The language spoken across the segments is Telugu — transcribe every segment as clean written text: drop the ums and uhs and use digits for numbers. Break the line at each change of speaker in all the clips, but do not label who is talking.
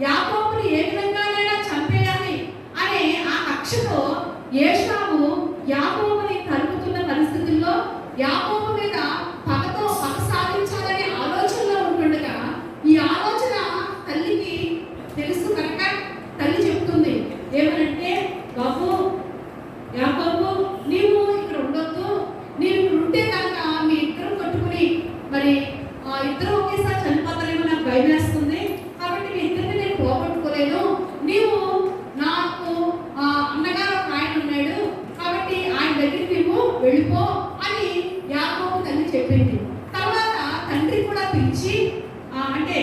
యాకోబుని ఏ విధంగానైనా చంపేయాలి అనే ఆ కక్షతో ఏశావు యాకోబుని తరుముతున్న పరిస్థితుల్లో యాకోబు మీద పగ సాధించాలనే ఆలోచనలో ఉంటుండగా ఈ ఆలోచన తల్లికి తెలుసు కనుక తల్లి చెప్తుంది ఏమనంటే, బాబు యాకోబు నీవు ఇక్కడ ఉండొద్దు, నీవు ఇక్కడ ఉంటే కనుక మీ ఇద్దరు కొట్టుకుని మరి ఇద్దరు ఒకేసారి చనిపోతారేమో నాకు భయం వేస్తుంది, కాబట్టి మీ ఇద్దరిని నేను పోగొట్టుకోలేను, నీవు నాకు అన్నగారు ఆయన ఉన్నాడు కాబట్టి ఆయన దగ్గరికి నువ్వు వెళ్ళిపో అని యాకోబు తల్లి చెప్పింది. తర్వాత తండ్రి కూడా పిలిచి అంటే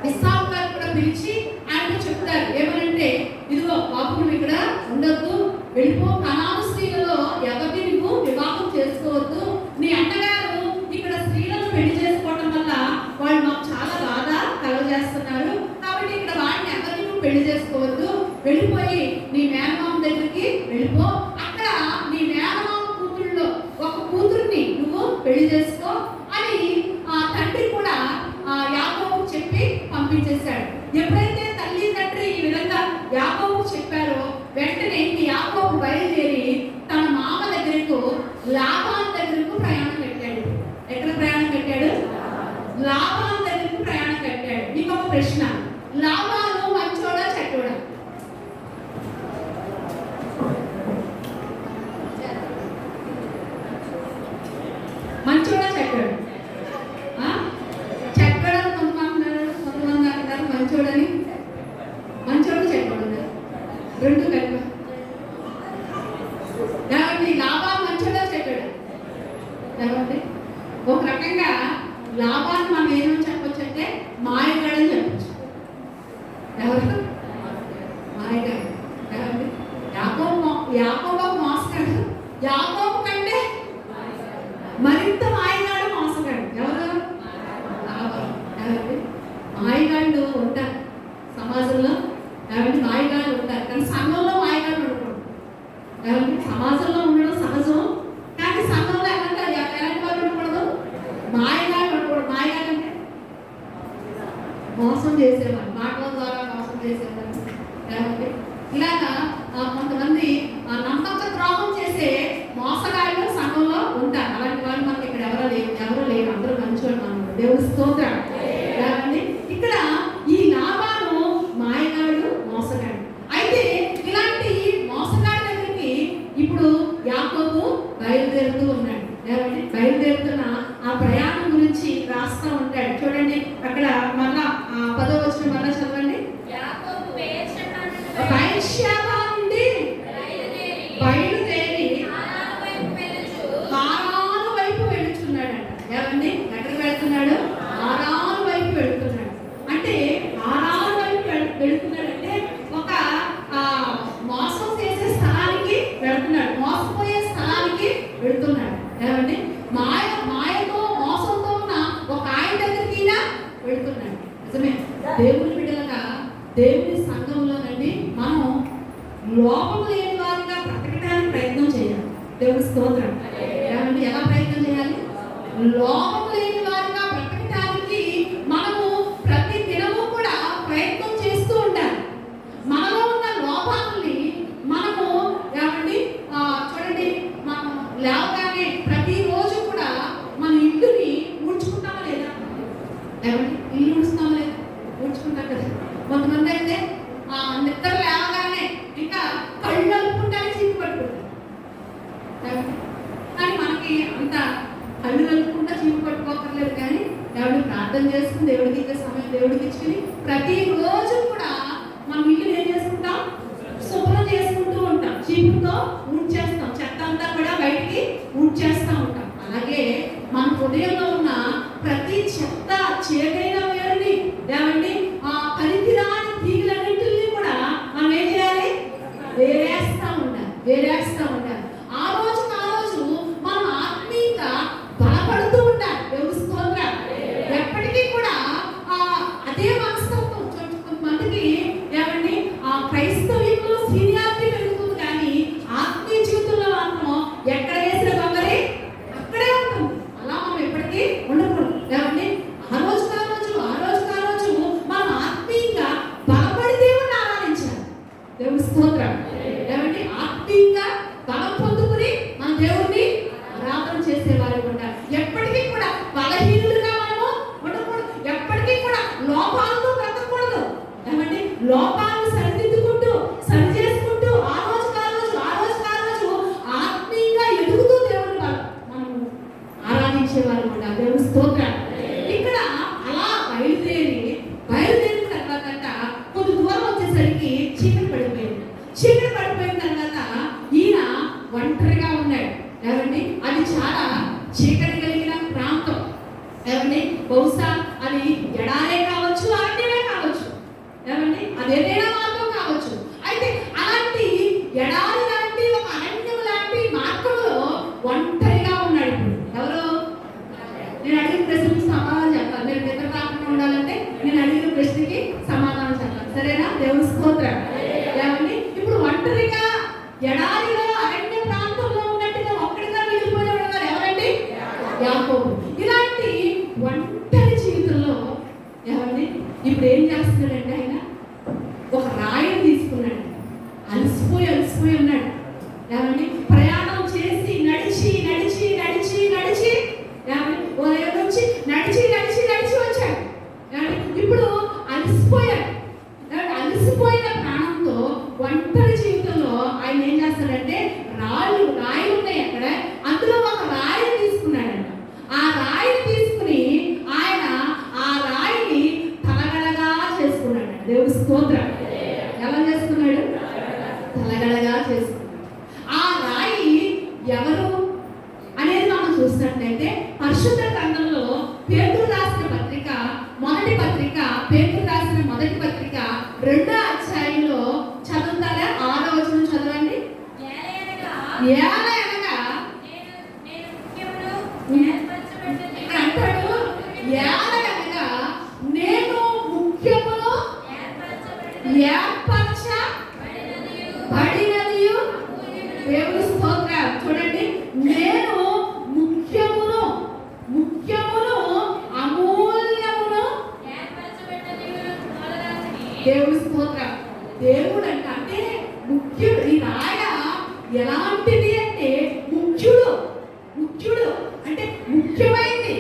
ఇస్సాకు గారు కూడా పిలిచి ఆయనకు చెప్తారు ఏమనంటే, ఇదిగో బాబు నువ్వు ఇక్కడ ఉండొద్దు, వెళ్ళిపో, కనాను స్త్రీలలో ఎవరిని నువ్వు వివాహం చేసుకోవద్దు, నీ అన్నగారు ఇక్కడ స్త్రీలను పెళ్లి చేసుకోవడం వల్ల వాళ్ళు మాకు చాలా బాధ కలగజేస్తున్నారు, కాబట్టి ఇక్కడ వాడిని ఎవరిని నువ్వు పెళ్లి చేసుకోవద్దు, వెళ్ళిపోయి నీ మేనమామ దగ్గరికి వెళ్ళిపో, అక్కడ నీ మేనమామ కూతుళ్ళలో ఒక కూతుర్ని నువ్వు పెళ్లి చేసుకో అని తండ్రి కూడా యాకోబు చెప్పి పంపించేశాడు. ఎప్పుడైతే తల్లి తండ్రి ఈ విధంగా యాకోబు చెప్పారో వెంటనే యాకోబు బయలుదేరి తన మామ దగ్గరకు లాబాను దగ్గరకు ప్రయాణం కట్టాడు. ఎక్కడ ప్రయాణం కట్టాడు? లాబాను దగ్గరకు ప్రయాణం కట్టాడు. మీకు ఒక ప్రశ్న, లాబాను మంచోడా చెడ్డోడా? మంచోడా చెడ్డోడా? చెడ్డోడని కొంతమంది అంటారు, మంచోడని. మంచోడు చెడ్డోడు రెండు కలిపి కాబట్టి లాభాన్ని మంచోడా చెడ్డోడా? కాబట్టి ఒక రకంగా లాభాన్ని మనం ఏమని చెప్పొచ్చు అంటే మాయగాడని చెప్పచ్చు. ఎవరు? మాయగాడు. కాబట్టి యాకోబు మోసగాడు, యాకోబు కంటే మరింత మాయగాడు, మోసగాడు. ఎవరు? కాబట్టి మాయగాళ్ళు ఉంటారు సమాజంలో, కాబట్టి మాయగాళ్ళు ఉంటారు, కానీ సంఘంలో మాయగాళ్ళు ఉండకూడదు. కాబట్టి సమాజంలో ఉండడం సహజం, కానీ సంఘంలో ఎలాంటి వాళ్ళు ఉండకూడదు, మాయగాళ్ళు ఉండకూడదు. మాయగాళ్ళు అంటే మోసం చేసేవాళ్ళు, మాటల ద్వారా మోసం చేసేవాళ్ళు. కాబట్టి ఇలాగా కొంతమంది నమ్మక ద్రోహం చేసే మోసగాళ్ళు సంఘంలో ఉంటారు. అలాంటి వాళ్ళు మనకి ఇక్కడ ఎవరు లేరు, అందరూ మంచివాళ్ళు. మనం దేవుడి స్తోత్రం. కాబట్టి ఇక్కడ ఈ లాబాను మాయగాడు, మోసగాడు. అయితే ఇలాంటి మోసగాడి దగ్గరికి ఇప్పుడు యాకోబు బయలుదేరుతూ ఉన్నాడు. కాబట్టి బయలుదేరుతున్న ఆ ప్రయాణం గురించి రాస్తా ఉంటాడు. చూడండి అక్కడ మళ్ళా 10వ వచనం మళ్ళా చదవండి. బయర్షెబా నుండి బయలుదేరి హారాను వైపు వెళుతున్నాడంట. ఏమండి ఎక్కడికి వెళ్తున్నాడు? హారాను వైపు వెళుతున్నాడు. అంటే హారాను వైపు వెళుతున్నాడంటే ఒక మోసం చేసే స్థలానికి వెళుతున్నాడు, మోసపోయే స్థలానికి వెళుతున్నాడు. ఏమండి మాయతో మోసంతో ఉన్న ఒక ఆయన దగ్గరికి వెళుతున్నాడు. నిజమే, దేవుని బిడ్డలుగా దేవుని సంఘంలోనండి మనం లోపం లేని వారిగా బ్రతకడానికి ప్రయత్నం చేయాలి. దేవుని స్తోత్రం. ఏమంటే ఎలా ప్రయత్నం చేయాలి? లోపం లేని వారిగా బ్రతకడానికి మనము ప్రతి దినము కూడా ప్రయత్నం చేస్తూ ఉండాలి. మనలో ఉన్న లోపాలని మనము ఏమండి చూడండి, మనం లేవగానే ప్రతిరోజు కూడా మన ఇల్లుని ఊడ్చుకుంటామా లేదా? ఏమండి ఇల్లు ఊడుస్తామా లేదా? ఊడ్చుకుంటాం కదా. కొంతమంది అయితే నిద్ర లేవగానే ఇంకా కళ్ళు అలుపుకుంటానే చీపు పట్టుకుంటారు. కానీ మనకి అంత కళ్ళు అలుపుకుంటా చీపు పట్టుకోకర్లేదు, కానీ దేవుడిని ప్రార్థన చేసుకుని దేవుడికి ఇచ్చే సమయం దేవుడికి ఇచ్చుకుని ప్రతిరోజు కూడా మనం ఇల్లు ఏం చేసుకుంటాం? శుభ్రం చేసుకుంటూ ఉంటాం, చీపుతో ఊడ్చేస్తాం, చెత్త అంతా కూడా బయటికి ఊడ్చేస్తూ ఉంటాం. అలాగే మన హృదయంలో ఉన్న ప్రతి చెత్త చేదైన వేరుని ఏమండి పనికిరాని తీగలన్నింటినీ కూడా మనం ఏం చేయాలి? వేరేస్తా ఉండాలి. ఆ రోజు మనం ఆత్మీయంగా బలపడుతూ ఉండాలి. దేవుని స్తోత్రం. ఎప్పటికీ కూడా అదే మనస్తత్వం. కొంతమందికి ఏమండి క్రైస్తవ్యంలో సీనియారిటీ పెరుగుతుంది, కానీ ఆత్మీయ జీవితంలో మాత్రం ఎక్కడ వేసిన బొమ్మరి అక్కడే ఉంటుంది. అలా మనం ఎప్పటికీ ఉండకూడదు. ఏమండి ఆ రోజు మనం ఆత్మీయంగా లోపాలను సరిదిద్దుకుంటూ సరి చేసుకుంటూ ఆ రోజు ఆత్మీయంగా ఎదుగుతూ దేవుని మనం ఆరాధించేవారు కూడా. దేవుని స్తోత్రం. ఇక్కడ అలా బయలుదేరిన తర్వాత కొంత దూరం వచ్చేసరికి చీకటి పడిపోయిన తర్వాత ఈయన ఒంటరిగా ఉన్నాడు. ఏమండి, అది చాలా చీకటి కలిగిన ప్రాంతం. ఏమండి, బహుశా అది ఎడారే కావచ్చు, అరణ్యమే కావచ్చు. ఏమండి, అది ఏదైనా మార్గం కావచ్చు. అయితే అలాంటి ఎడారి లాంటి ఒక అరణ్యం లాంటి మార్గంలో ఒంటరిగా ఉన్నాడు. ఎవరు? నేను అడిగిన ప్రశ్నకి సమాధానం చెప్పాలి. మీరు నిద్ర రాకుండా ఉండాలంటే నేను అడిగిన ప్రశ్నకి సమాధానం చెప్పాలి. సరేనా? దేవుని స్తోత్రం. ఏమండి, ఇప్పుడు ఒంటరిగా ఎడారిలో అరణ్య ప్రాంతంలో ఉన్నట్టుగా ఒక్కడిగా మిగిలిపోయిన ఉన్నారు. ఎవరండి? యాకోబు. ఇలాంటి ఒంటరి జీవితంలో ఏమండి ఇప్పుడు ఏం చేస్తున్నాడంటే ఆయన ఒక రాయిని తీసుకున్నాడు. అలసిపోయి ఉన్నాడు. ఏమండి, ప్రయాణం చేసి నడిచి ఏమండి ఉదయం నుంచి నడిచి వచ్చాడు. ఏమండి, ఇప్పుడు అలసిపోయాడు. అలసిపోయిన ప్రాణంతో ఒంటరి జీవితంలో ఆయన ఏం చేస్తాడంటే రాళ్ళు ఉన్నాయి అక్కడ, అందులో ఒక రాయిని తీసుకున్నాడంట. ఆ రాయిని తీసుకుని ఆయన ఆ రాయిని తలగడగా చేసుకున్నాడు. దేవుడి స్తోత్రం. ఎలా చేసుకున్నాడు? తలగడగా చేసుకున్నాడు. ఆ రాయి ఎవరు అనేది మనం చూసినట్లయితే పరిశుద్ధ గ్రంథంలో పేతురు రాసిన పత్రిక మొదటి పత్రిక 2వ అధ్యాయంలో చదువుతారా? 6వ వచనం చదవండి. నేను ముఖ్యమును ఏర్పరచబడినదియు. దేవుని స్తోత్రం. చూడండి, నేను ముఖ్యమును అమూల్యమును. దేవుని స్తోత్రం. దేవుడు అంటే ముఖ్యుడు. ఈ రాయ ఎలాంటిది అంటే ముఖ్యుడు అంటే ముఖ్యమైనది.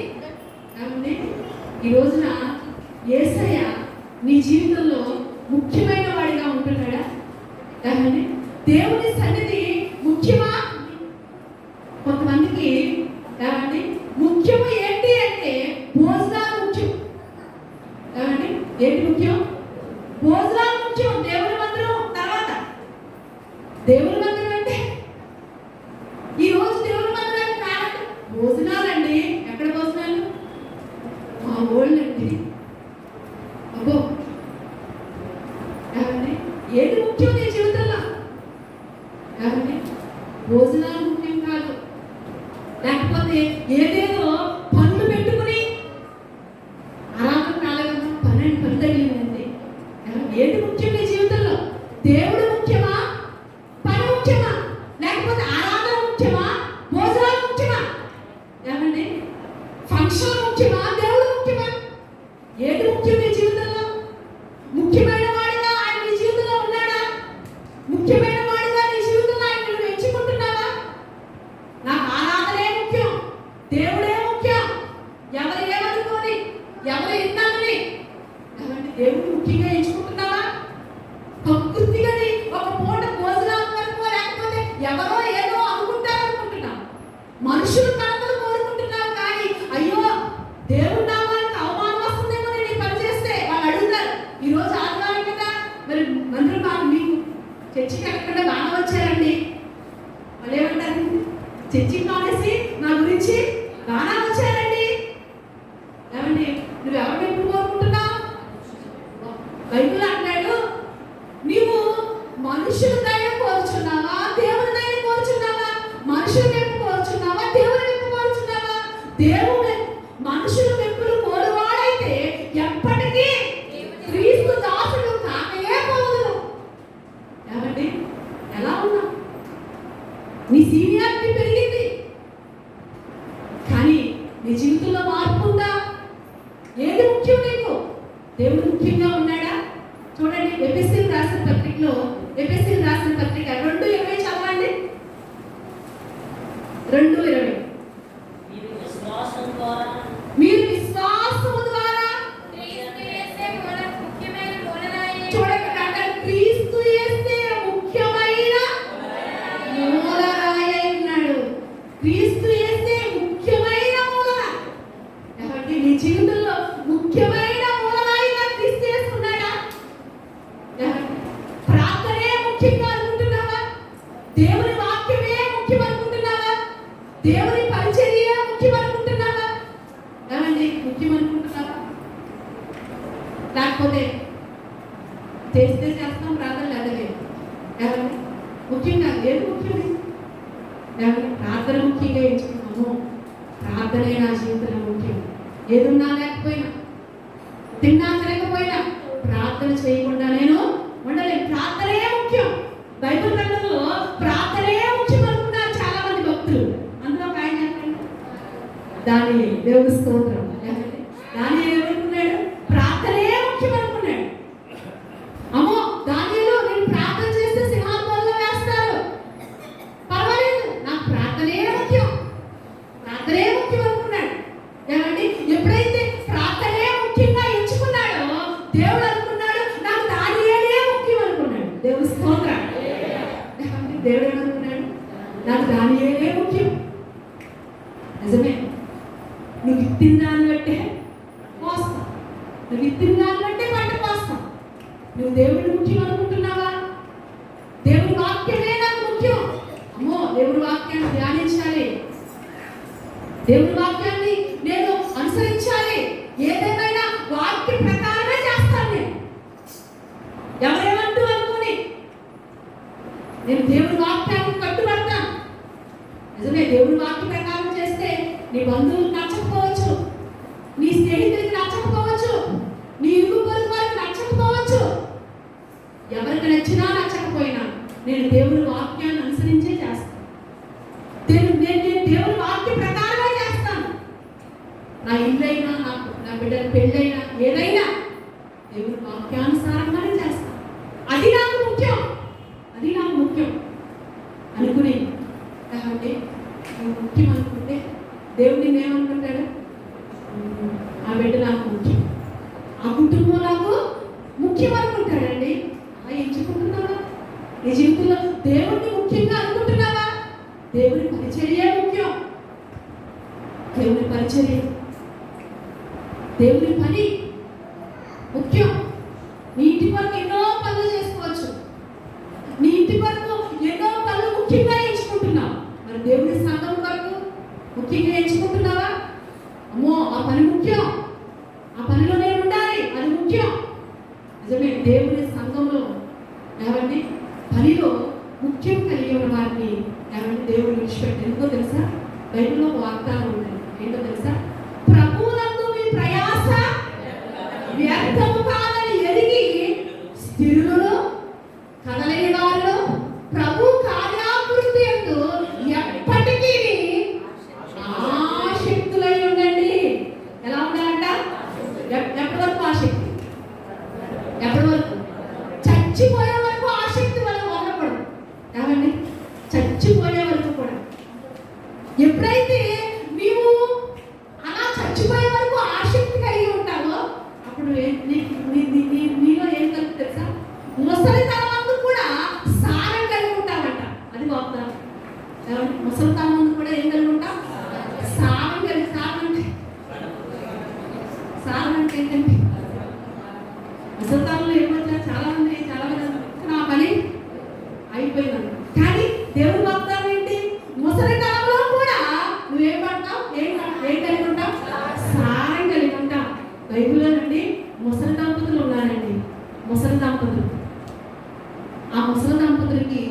ఈ రోజున యేసయ్య నీ జీవితంలో ముఖ్యమైన వాడిగా ఉంటున్నాడా? దేవుని సన్నిధి ముఖ్యమా? కొంతమందికి ఏమండి ముఖ్యము ఏంటి అంటే భోజనాలు ముఖ్యం. ఏమండి, ఏంటి ముఖ్యం? భోజనాలు ముఖ్యం. దేవుని మందిరం తర్వాత. దేవుని మందిరం అంటే ఈ రోజు దేవుని మందిరానికి కాదు, భోజనాలండి. ఎక్కడ భోజనాలు? మా ఊళ్ళండి. అబ్బో, ఏమండి ఏది ముఖ్యం నీ జీవితంలో? ఏమండి, భోజనాలు ముఖ్యం కాదు. లేకపోతే ఏదేదో పనులు పెట్టుకుని ఆరాధన కాలేదన్నా పని తగిలిందండి. ఏది ముఖ్యం నీ జీవితంలో? దేవుడు ముఖ్యమా? పని ముఖ్యమా? లేకపోతే ఆరాధన ముఖ్యమా? భోజనాలు ముఖ్యమా? ఏమండి, ఫంక్షన్ ముఖ్యమా? దేవుడు ముఖ్యమా? ఏది ముఖ్యం నీ జీవితంలో? ముఖ్యమైన వాడిగా ఆయన నీ జీవితంలో ఉన్నాడా? ముఖ్యమైన వాడిగా నీ జీవితంలో ఆయన నువ్వు ఎంచుకుంటున్నావా? నాకు ఆరాధనే ముఖ్యం, దేవుడే ముఖ్యం, ఎవరు ఏమనుకోని ఎవరు ఎన్నామని దేవుడు ముఖ్యంగా ఎంచుకుంటున్నావా? ప్రకృతిగా ఒక పూట భోజనాలు వరకు, లేకపోతే ఎవరో ఏదో అనుకుంటున్నావు. మనుషులు కనుకలు కోరుకుంటున్నావు. కానీ అయ్యో, దేవుడు నామానికి అవమానం వస్తుందేమో నేను ఈ పని చేస్తే వాళ్ళు అడుగుతారు. ఈరోజు ఆదివారం కదా, మరి మందిరం మీకు చర్చికి వెళ్ళకుండా బాగా వచ్చారండి. వాళ్ళు ఏమంటారు? చర్చికి మానేసి నా గురించి బాగా వచ్చారండి. ఏమండి, నువ్వు ఎవరిని ఎప్పుడు కోరుకుంటున్నావు? బైబిల్ అంటాడు, నీవు మనుషుల దయ కోరుచున్నావా, దేవుని దయ కోరుచున్నావా? మనుషుల వైపు కోరుచున్నావా, దేవుని వైపు కోరుచున్నావా? దేవుడు మనుషుల వైపులు కోరువాడైతే ఎప్పటికీ క్రీస్తు దాసుడు కాకయే పోదును. ఏమండి, ఎలా ఉన్నావు? నీ సీనియారిటీ పెరిగింది, కానీ నీ జీవితంలో మార్పు ఉందా? ఏది ముఖ్యం నీకు? దేవుడు ముఖ్యంగా ఉన్నాడా? చూడండి, ఎఫెసీయులకు రాసిన పత్రికలో ఎఫెసీయులకు రాసిన పత్రిక 2:20 చదవండి. 2:20 మీరు విశ్వాసము ద్వారా చూడండి, లేకపోతే చేస్తే చేస్తాం, ప్రార్థన లేదలేదు. ఏమండి ముఖ్యంగా ఏది ముఖ్యం? ఏమండి ప్రార్థన ముఖ్యంగా ఎంచుకున్నాము. ప్రార్థనే నా జీవితంలో ముఖ్యం. ఏదున్నా లేకపోయినా, తిన్నా తినకపోయినా ప్రార్థన చేయకుండా నేను ఉండలేను. ప్రార్థనే ముఖ్యం. బైబిల్ గ్రంథంలో ప్రార్థనే ముఖ్యం అనుకున్నారు చాలా మంది భక్తులు. అందులో ఒక ఆయన చెప్పండి, దాని దేవుని స్తోత్రం. దాని ఏమనుకున్నాడు? ప్రార్థనే ముఖ్యం అనుకున్నాడు. అమ్మో దానిలో నేను ప్రార్థన చేస్తే సింహాసనంలో వేస్తారు, పర్వాలేదు, నాకు ప్రార్థనే ముఖ్యం, ప్రార్థనే ముఖ్యం అనుకున్నాడు. ఏమండి ఎప్పుడైతే ప్రార్థనే ముఖ్యంగా ఎంచుకున్నాడో దేవుడు అనుకున్నాడు నాకు దానియే ముఖ్యం అనుకున్నాడు. దేవుని స్తోత్రం. దేవుడు ఏమనుకున్నాడు? నాకు దానియే ముఖ్యం. నిజమే, నువ్వు ఇత్తిన దాన్ని బట్టే కోస్తావు, నువ్వు ఇత్తిన దాన్ని బట్టే పంట కోస్తావు. నువ్వు దేవుడిని ముఖ్యం అనుకుంటున్నావా? దేవుడి వాక్యమే నాకు ముఖ్యం. అమ్మో దేవుడి వాక్యాన్ని ధ్యానించాలి, దేవుడి వాక్యాన్ని నేను అనుసరించాలి, ఏదేమైనా వాక్య ప్రకారమే చేస్తాను. నేను ఎవరేమంటూ అనుకుని నేను దేవుడి వాక్యాన్ని కట్టుబడతాను. నిజమే, దేవుడి వాక్య ప్రకారం చేస్తే నీ బంధువులకు నచ్చకపోవచ్చు, నీ స్నేహితులకి నచ్చకపోవచ్చు, నీ ఇరుగు పొరుగు వారికి నచ్చకపోవచ్చు. ఎవరికి నచ్చినా నచ్చకపోయినా నేను దేవుడి వాక్యాన్ని అనుసరించే చేస్తాను. నేను దేవుడి వాక్య ప్రకారమే చేస్తాను. నా ఇల్లైనా, నా బిడ్డల పెళ్ళైనా, ఏదైనా దేవుడి వాక్యానుసారంగానే చేస్తాను. అది నాకు ముఖ్యం, అది నాకు ముఖ్యం అనుకుని కాబట్టి ముఖ్యం అనుకుంటే దేవుడిని ఏమనుకుంటాడు? ఆ బిడ్డ నాకు ముఖ్యం, ఆ కుటుంబం నాకు ముఖ్యం అనుకుంటాడండి. ఎంచుకుంటున్నావా? నీ జీవితంలో దేవుడిని ముఖ్యంగా అనుకుంటున్నావా? దేవుని పరిచర్య ముఖ్యం. దేవుని పరిచర్య, దేవుని పని ముఖ్యం. నీ ఇంటి వరకు ఎన్నో పనులు చేసుకోవచ్చు, నీ ఇంటి వరకు ఎన్నో పనులు ముఖ్యంగా ఎంచుకుంటున్నావు. మరి దేవుని సంఘం వరకు ముఖ్యంగా ఎంచుకుంటున్నావా? అమ్మో ఆ పని ముఖ్యం, ఆ పనిలో నేను ఉండాలి, అది ముఖ్యం. నిజమే, దేవుని సంఘంలో ఏమండి పనిలో ముఖ్యం కలిగి ఉన్న వారిని ఏమంటే దేవుడు విడిచిపెట్టి. ఎందుకో తెలుసా? బైబిల్లో వాగ్దానం ఉంటుంది. ఏంటో తెలుసా? ప్రభువునందు మీ ప్రయాస వ్యర్థము కాదని ఎరిగి స్థిరులను కదలని వారు ప్రభు కార్యాభివృద్ధి యందు ఎప్పటికీ ఆసక్తులై ఉండండి. ఎలా ఉండాలంట? ఎప్పటి వరకు ఆసక్తి? ఎప్పటి వరకు? చచ్చిపోయే వరకు ఆసక్తి మనం వదలకూడదు. ఏమండి చచ్చిపోయే వరకు కూడా. ఎప్పుడైతే నీవు అలా చచ్చిపోయే వరకు ఆసక్తి కలిగి ఉంటావో అప్పుడు నీలో ఏం కలుగు తెలుసా? ముసలితనం కూడా సారం కలిగి ఉంటామంట. అది వాగ్దానం. ముసలితనం కూడా ఏం కలిగి ఉంటాం? సారం కలిగి. సారం అంటే ఏంటంటే ముసలితనంలో ఏమవుతుందో చాలా మంది నా పని అయిపోయింది. కానీ దేవుడి వాగ్దానం ఏంటి? ముసలితనంలో కూడా నువ్వేం పడతావు? ఏం కలిగి ఉంటావు? సారం కలిగి ఉంటావు. బైబిల్లో నుండి ముసలి దంపతులు ఉన్నారండి. ముసలి దంపతులు, ఆ ముసలి దంపతులకి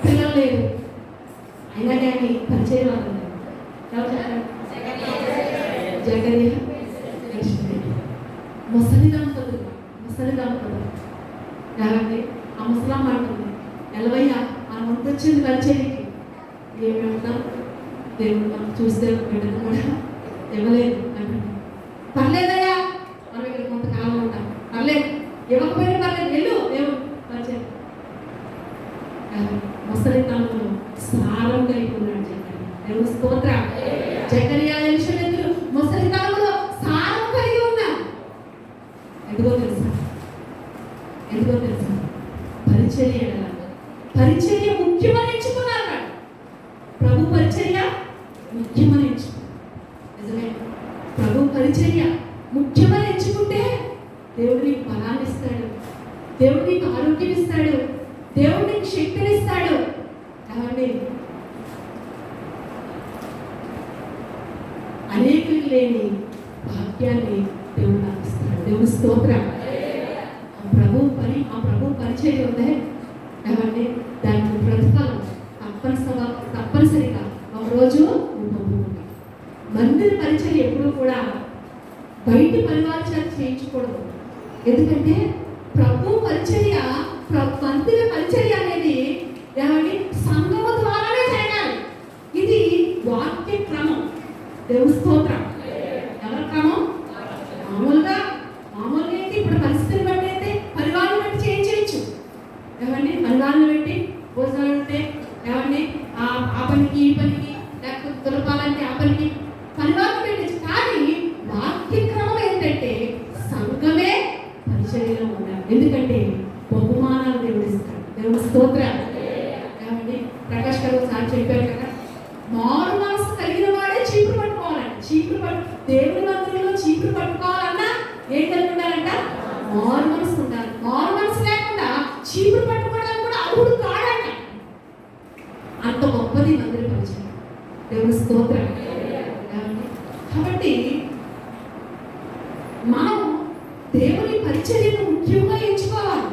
పిల్లలు లేరు, అయినా కానీ పరిచయం వాళ్ళు. ఎవరు చెప్పారు? జకరియా, ముసలి దంపతులు. కాబట్టి ఆ ముసలాం అంటుంది, ఎలవయ్యా మనం వంతొచ్చింది పరిచయకి, ఏమి వెళ్తాం? దేవుడు మనం చూస్తే బిడ్డను కూడా ఇవ్వలేదు అంటే, పర్లేదయ్యా మనం ఇక్కడ కొంతకాలం ఉంటాం, పర్లేదు, ఇవ్వకపోయినా పర్లేదు, వెళ్ళు దేవుడు పరిచయం. ముసలితనంలో సారం కలిగి ఉన్నాడు జకరియా. దేవుని స్తోత్రం. జకరియా ఎలీషబెతులు ముసలితనంలో సారం కలిగి ఉన్నారు. ఎందుకో తెలుసా? పరిచర్య ముఖ్యమని ఎంచుకున్నారు. ప్రభు పరిచర్య ముఖ్యమని ఎంచుకున్నారు. నిజమే, ప్రభు పరిచర్య ముఖ్యమని ఎంచుకుంటే దేవుడు నీకు బలాన్ని ఇస్తాడు, దేవుడు నీకు ఆరోగ్యం ఇస్తాడు, దేవుడు నీకు శక్తిని ఇస్తాడు. కాబట్టి అనేకులు లేని భాగ్యాన్ని దేవుడు దేవుని స్తోత్రం. ఆ ప్రభు పరిచయం ఉందే ఏమంటే దానికి ప్రతిఫలం తప్పనిసరిగా ఒకరోజు పొందుకుంటాం. మందిర పరిచయం ఎప్పుడు కూడా బయట పరివార చేత చేయించకూడదు. ఎందుకంటే ప్రభు పరిచర్య, మందిర పరిచర్య అనేది ఏమండి సంఘము ద్వారానే చేయాలి. ఇది వాక్య క్రమం. దేవుని స్తోత్రం. ఎవరి క్రమం? మామూలుగా ఏంటి ఇప్పుడు పరిస్థితిని బట్టి అయితే పరివారాన్ని బట్టి చేయించవచ్చు. ఏమండి పరివారాన్ని బట్టి భోజనాలు ఉంటే ఏమండి ఆ పనికి ఈ పనికి, లేకపోతే దులపాలంటే ఆ పనికి పరివారాన్ని పెట్టచ్చు. కానీ వాక్య క్రమం ఏంటంటే సంఘమే పరిచర్యలో ఉండాలి. ఎందుకంటే బహుమానాలు దేవుడు ఇస్తాడు. దేవుని స్తోత్రం. ఏమండి ప్రకాష్ గారు ఒకసారి చెప్పారు కదా, మారు మనసు కలిగిన వాడే చీపురు పట్టుకోవాలంట. దేవుని మందిరంలో చీపురు పట్టుకోవాలన్నా ఏం కలిగి ఉండాలంట? మారు మనసు ఉండాలి. మారు మనసు లేకుండా చీపురు పట్టుకోవడానికి కూడా అర్హుడు కాడంట. అంత గొప్పది మందిర పరిచయం. దేవుని స్తోత్రం. కాబట్టి మనం దేవుని పరిచర్యను ముఖ్యంగా ఎంచుకోవాలి.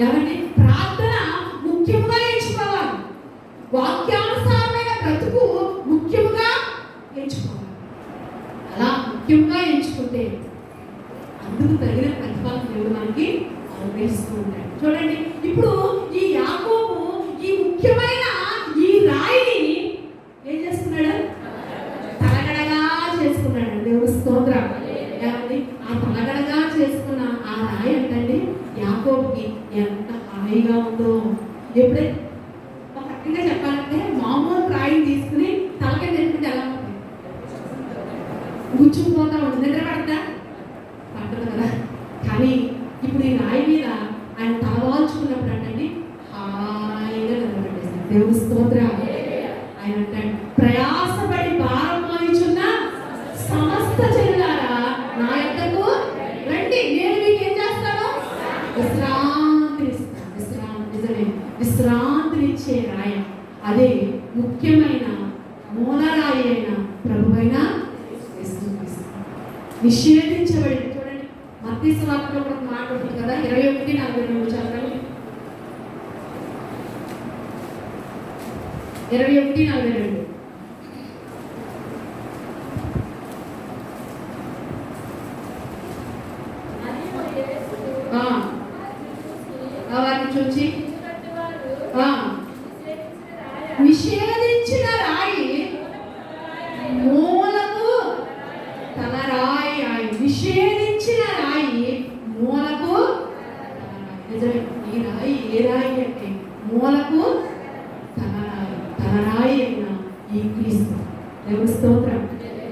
ఏమండి ప్రార్థన ముఖ్యంగా ఎంచుకోవాలి. వాక్యానుసారమైన బ్రతుకు ముఖ్యంగా ఎంచుకోవాలి. అలా ముఖ్యంగా ఎంచుకుంటే అందుకు తగిన ప్రతిఫలం దేవుడు మనకి అనుగ్రహిస్తూ ఉంటాడు. చూడండి ఇప్పుడు ఈ యాకోబు ఈ ముఖ్యమైన ఈ రాయిని ఏం చేస్తున్నాడు? తలగడగా చేసుకున్నాడు. దేవుడు స్తోత్రం. ఏమండి ఆ తలగడగా చేసుకున్న ఆ రాయి అంటండి యాకోబుకి ఎంత హాయిగా ఉందో. ఎప్పుడైతే ఒక రకంగా చెప్పాలంటే మామూలు రాయిని తీసుకుని తలకాయ తెచ్చుకుంటే ఎలా ఉంటుంది? గుచ్చుకుపోతా ఉంటుంది. నిద్ర పడతా పట్టదు కదా. కానీ ఇప్పుడు ఈ రాయి మీద ఆయన తలవాల్చుకున్నప్పుడు అంటండి హాయిగా నిద్రపట్టేశాడు. దేవుని స్తోత్రం. ఆయన అంటాడు, ప్రయాసపడి భారం మోయుచున్న సమస్త జనులారా నా యొద్దకు రండి, నేను మీకు ఏం చేస్తాను? విశ్రాంతినిచ్చే రాయ. అదే ముఖ్యమైన మూలరాయి అయిన ప్రభువైన నిషేధించబడి. చూడండి మత్తయి సువార్తలో కూడా మాట ఉంటుంది కదా, 21:42 చదవండి. 21:42. వారిని చూచి నిషేధించిన రాయి మూలకు తలరాయి. నిషేధించిన రాయి మూలకు నిజమే. ఈ రాయి ఏ రాయి అంటే మూలకు తలరాయి అయిన ఈ క్రీస్తు. దేవుని స్తోత్రం.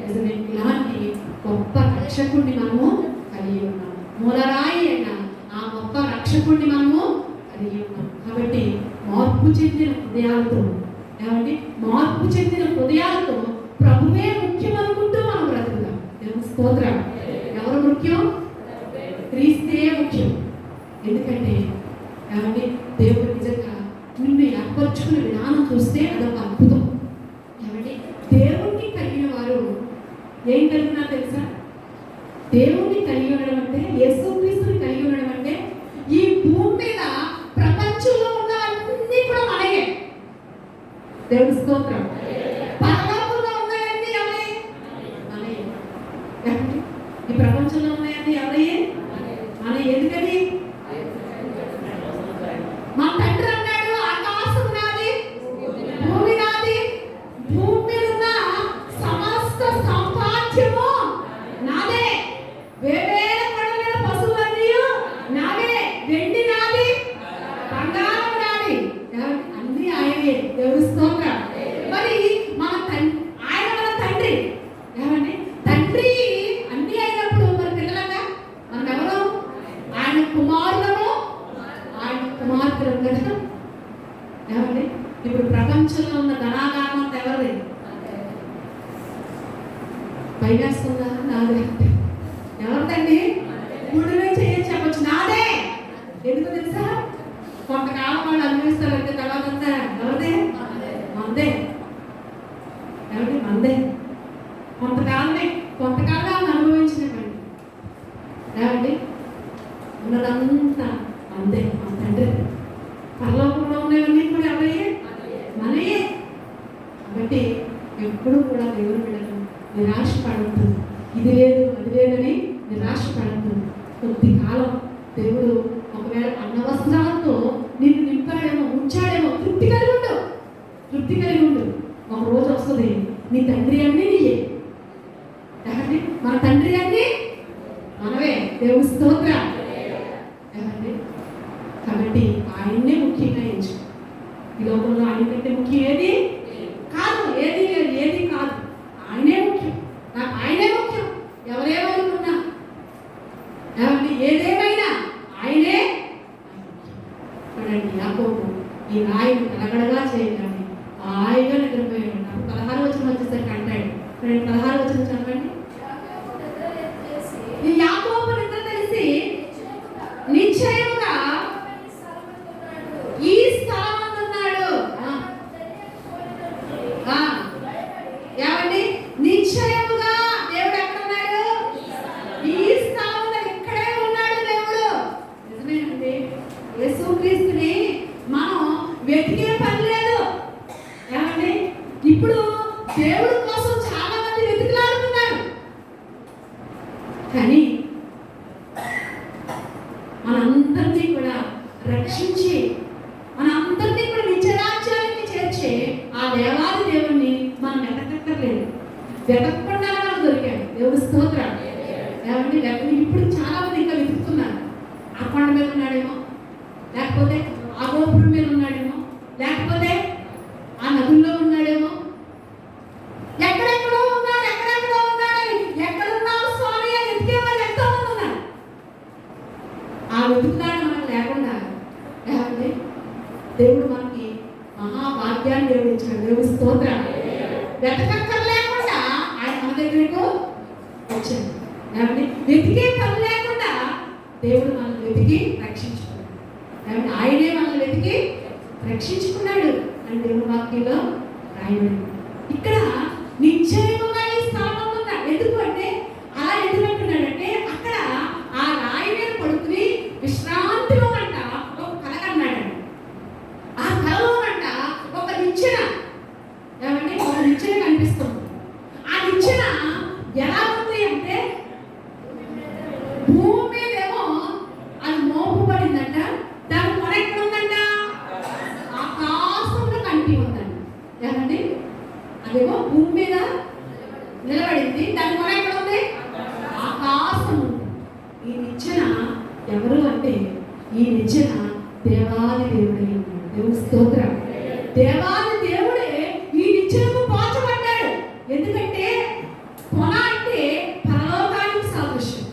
నిజమే. ఇలాంటి గొప్ప రక్షకుడిని మనము కలిగి ఉన్నాం. మూలరాయి అయిన ఆ గొప్ప రక్షకుడిని మనము కలిగి ఉన్నాం. కాబట్టి మార్పు చెందిన హృదయాలతో, ఏమండి మార్పు చెందిన హృదయాలతో ప్రభువే ముఖ్యం అనుకుంటూ మనం బ్రతుకుదాం. దేవుని స్తోత్రం. ఎవరు ముఖ్యం? క్రీస్తే ముఖ్యం. ఎందుకంటే ఏమండి దేవుడు నిజంగా నిన్ను ఏర్పరచుకునే విధానం చూస్తే అదొక అద్భుతం. ఏమండి దేవుణ్ణి కలిగిన వారు ఏం కలిగినా తెలుసా? దేవుణ్ణి కలిగి ఉండడం అంటే, యేసుక్రీస్తుని కలిగి ఉండడం అంటే ఈ భూమి మీద ప్రపంచంలో ఉన్న అన్ని కూడా మనయే. దేవుని స్తోత్రం. పరలోకంలో ఉన్నాయన్నీ ఎవరయ్యే? మనయే. ఈ ప్రపంచంలో ఉన్నాయన్నీ ఎవరయ్యే? మన. ఎందుకని? మా తండ్రి అన్నాడు, ఆకాశం నాది, భూమి నాది, భూమి మీద ఉన్న సమస్త సంపాద్యము నాదే, వేవేల పడగల పశువులన్నీ నావే, వెండి నాది, బంగారం నాది, అన్ని ఆయనే. దేవుని స్తోత్రం. మరి ఆయన మన తండ్రి. ఏమండి తండ్రి అన్ని అయినప్పుడు మరి లేదని నిరాశపడద్దు. కొద్ది కాలం దేవుడు ఒకవేళ అన్న వస్త్రాలతో నిన్ను నింపాడేమో, ఉంచాడేమో, తృప్తి కలిగి ఉండు. తృప్తి కలిగి ఉండు. ఒక రోజు వస్తుంది నీ తండ్రి అన్నీ నీయే. మన తండ్రి అన్నీ మనమే. దేవుని స్తోత్రం. కాబట్టి ఆయన్నే ముఖ్యంగా ఎంచు. ఈ లోకంలో ఆయన కంటే ముఖ్యం ఏది కాదు, ఏది లేదు, ఏది కాదు. ఆయనే ముఖ్యం. నాకు ఆయనే ముఖ్యం. ఎవరేమనుకున్నా, ఏదేమైనా ఆయనే చూడండి. యాకోబు ఈ రాయిని కలగడగా చేయకండి, హాయిగా నిద్రపోయాడు. 16 వచనం వచ్చేసరికి అంటాడు. 16 వచనం చదవండి. యాకోబు నిద్ర తెలిసి నిశ్చయముగా ఈ స్థలమందున్నాడు. ఏమండి? నిశ్చయముగా దేవుడు ఎక్కడ ఉన్నాడు? ఈ స్థలంలో ఇక్కడే ఉన్నాడు దేవుడు. నిజమేనండి. యేసుక్రీస్తుని మనం వెతికే పని లేదు. ఏమండి? ఇప్పుడు దేవుడి కోసం చాలా మంది వెతుకులాడుతున్నారు. కానీ మనందరినీ కూడా రక్షించి మనందరినీ కూడా నిత్యరాజ్యానికి చేర్చే ఆ దేవాది దేవుణ్ణి మనం వెతకక్కర్లేదు. వెతకకుండా మనం దొరికాడు. దేవుడి స్తోత్రం. ఏమండి? ఇప్పుడు చాలా మంది ఇంకా వెతుకుతున్నారు. ఆ కొండ మీద ఉన్నాడేమో, లేకపోతే ఆ గోపురం మీద ఉన్నాడేమో, లేకపోతే ఆ నదుల్లో ఉన్నాడేమో, ఎక్కడెక్కడో ఉన్నాడు, ఎక్కడెక్కడో ఉన్నాడని, ఎక్కడున్నావు స్వామి అని వెతికే వాళ్ళు ఎంతో మంది ఉన్నారు. ఆ వెతుకులాడు మనకు లేకుండా ఏమండి? దేవుడు మనకి మహాభాగ్యాన్ని దేవుడు ఇచ్చాడు. దేవుడి స్తోత్రం. వెతకక్కర్లేకుండా ఆయన మన దగ్గరకు వచ్చాడు. ఏమండి? వెతికే పని లేకుండా దేవుడు మనల్ని వెతికి రక్షించుకున్నాడు. ఏమంటే? ఆయనే మనల్ని వెతికి రక్షించుకున్నాడు అని దేవుడి వాక్యంలో రాయబడింది. ఇక్కడ నిశ్చయముగా ఈ స్థానం ఉన్నాడు. ఎందుకు అంటే అలా ఎందుకు అంటున్నాడంటే అక్కడ ఆ రాయి మీద పడుకుని విశ్రాంతిలో అంట ఒక కల కన్నాడండి. ఆ కలలో అంట ఒక నిచ్చెన, ఏమంటే ఒక నిచ్చెన కనిపిస్తుంది. ఆ నిచ్చెన ఎలా ఉంది అంటే భూమి మీదేమో అది మోపబడిందంట. దాని కొన ఎక్కడ ఉందంట? ఆకాశంలో కంటి ఉందంట. ఏమండి? అదేమో భూమి మీద నిలబడింది. దాని కొన ఎక్కడ ఉంది? ఆకాశం ఉంది. ఈ నిచ్చెన ఎవరు అంటే ఈ నిచ్చెన దేవాది దేవుడే ఉన్నాడు. దేవుని స్తోత్రం. దేవాది దేవుడే ఈ నిచ్చెనకు పోచబడ్డాడు. ఎందుకంటే కొన అంటే పరలోకానికి సాదృశ్యం.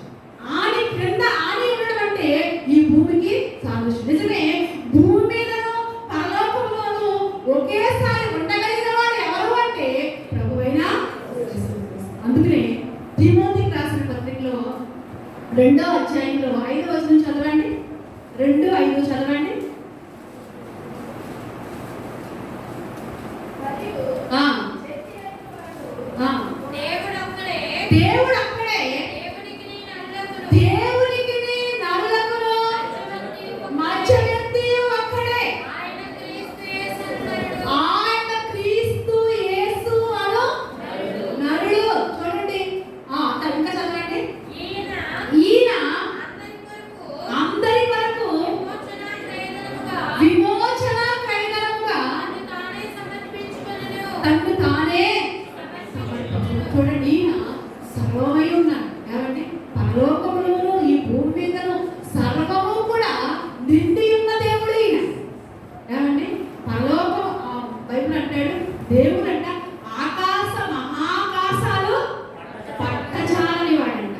ఆని క్రింద ఆని ఉండడం అంటే ఈ భూమికి సాదృశ్యం. నిజమే, భూమి మీదను పరలోకంలోనూ ఒకేసారి ఉండగలిగిన వాడు ఎవరు అంటే ప్రభువైన యేసుక్రీస్తు. అందుకనే తిమోతికి రాసిన పత్రికలో 2వ అధ్యాయంలో 5వ వచనం చదవండి. 2:5 చదవండి. దేవుడు అక్కడే దేవునికి నరులకును మధ్యవర్తి అక్కడే. ఆయన క్రీస్తు యేసు అను నరుడు. చూడండి. ఇంకా చదవండి. ఈయన అందరి వరకు విమోచన కైదనముగా తన్ను తానే చూడండి. ఈయన సర్వమై ఉన్నాడు. ఏమండి? పరలోకములోను ఈ భూమి మీదను సర్వము కూడా నిండి ఉన్న దేవుడు ఈయన. ఏమండి? పరలోకం బైబిల్ అంటాడు దేవుడు అంట ఆకాశ మహాకాశాలు పట్టజాలని వాడంట.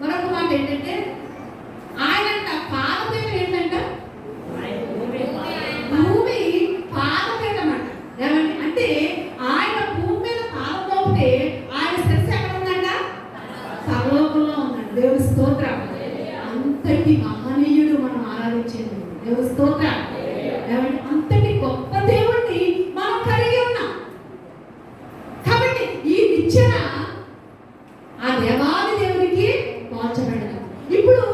మరొక మాట ఏంటంటే ఆయనంట పాదపీఠం ఏంటంట? భూమి పాదపీఠం అంట. ఏమండి? అంటే ఆయన భూమి మీద పాదం మోపితే ఆయన శిరస్సు ఎక్కడ ఉందంట? పరలోకంలో ఉన్నాడు. దేవుడి స్తోత్రం. అంతటి మహనీయుడు మనం ఆరాధించేది దేవుడి స్తోత్రం. ఏమండి? అంతటి గొప్ప దేవుడిని మనం కలిగి ఉన్నాం. కాబట్టి ఈ నిచ్చెన ఆ దేవాది దేవునికి పోల్చబడదు. ఇప్పుడు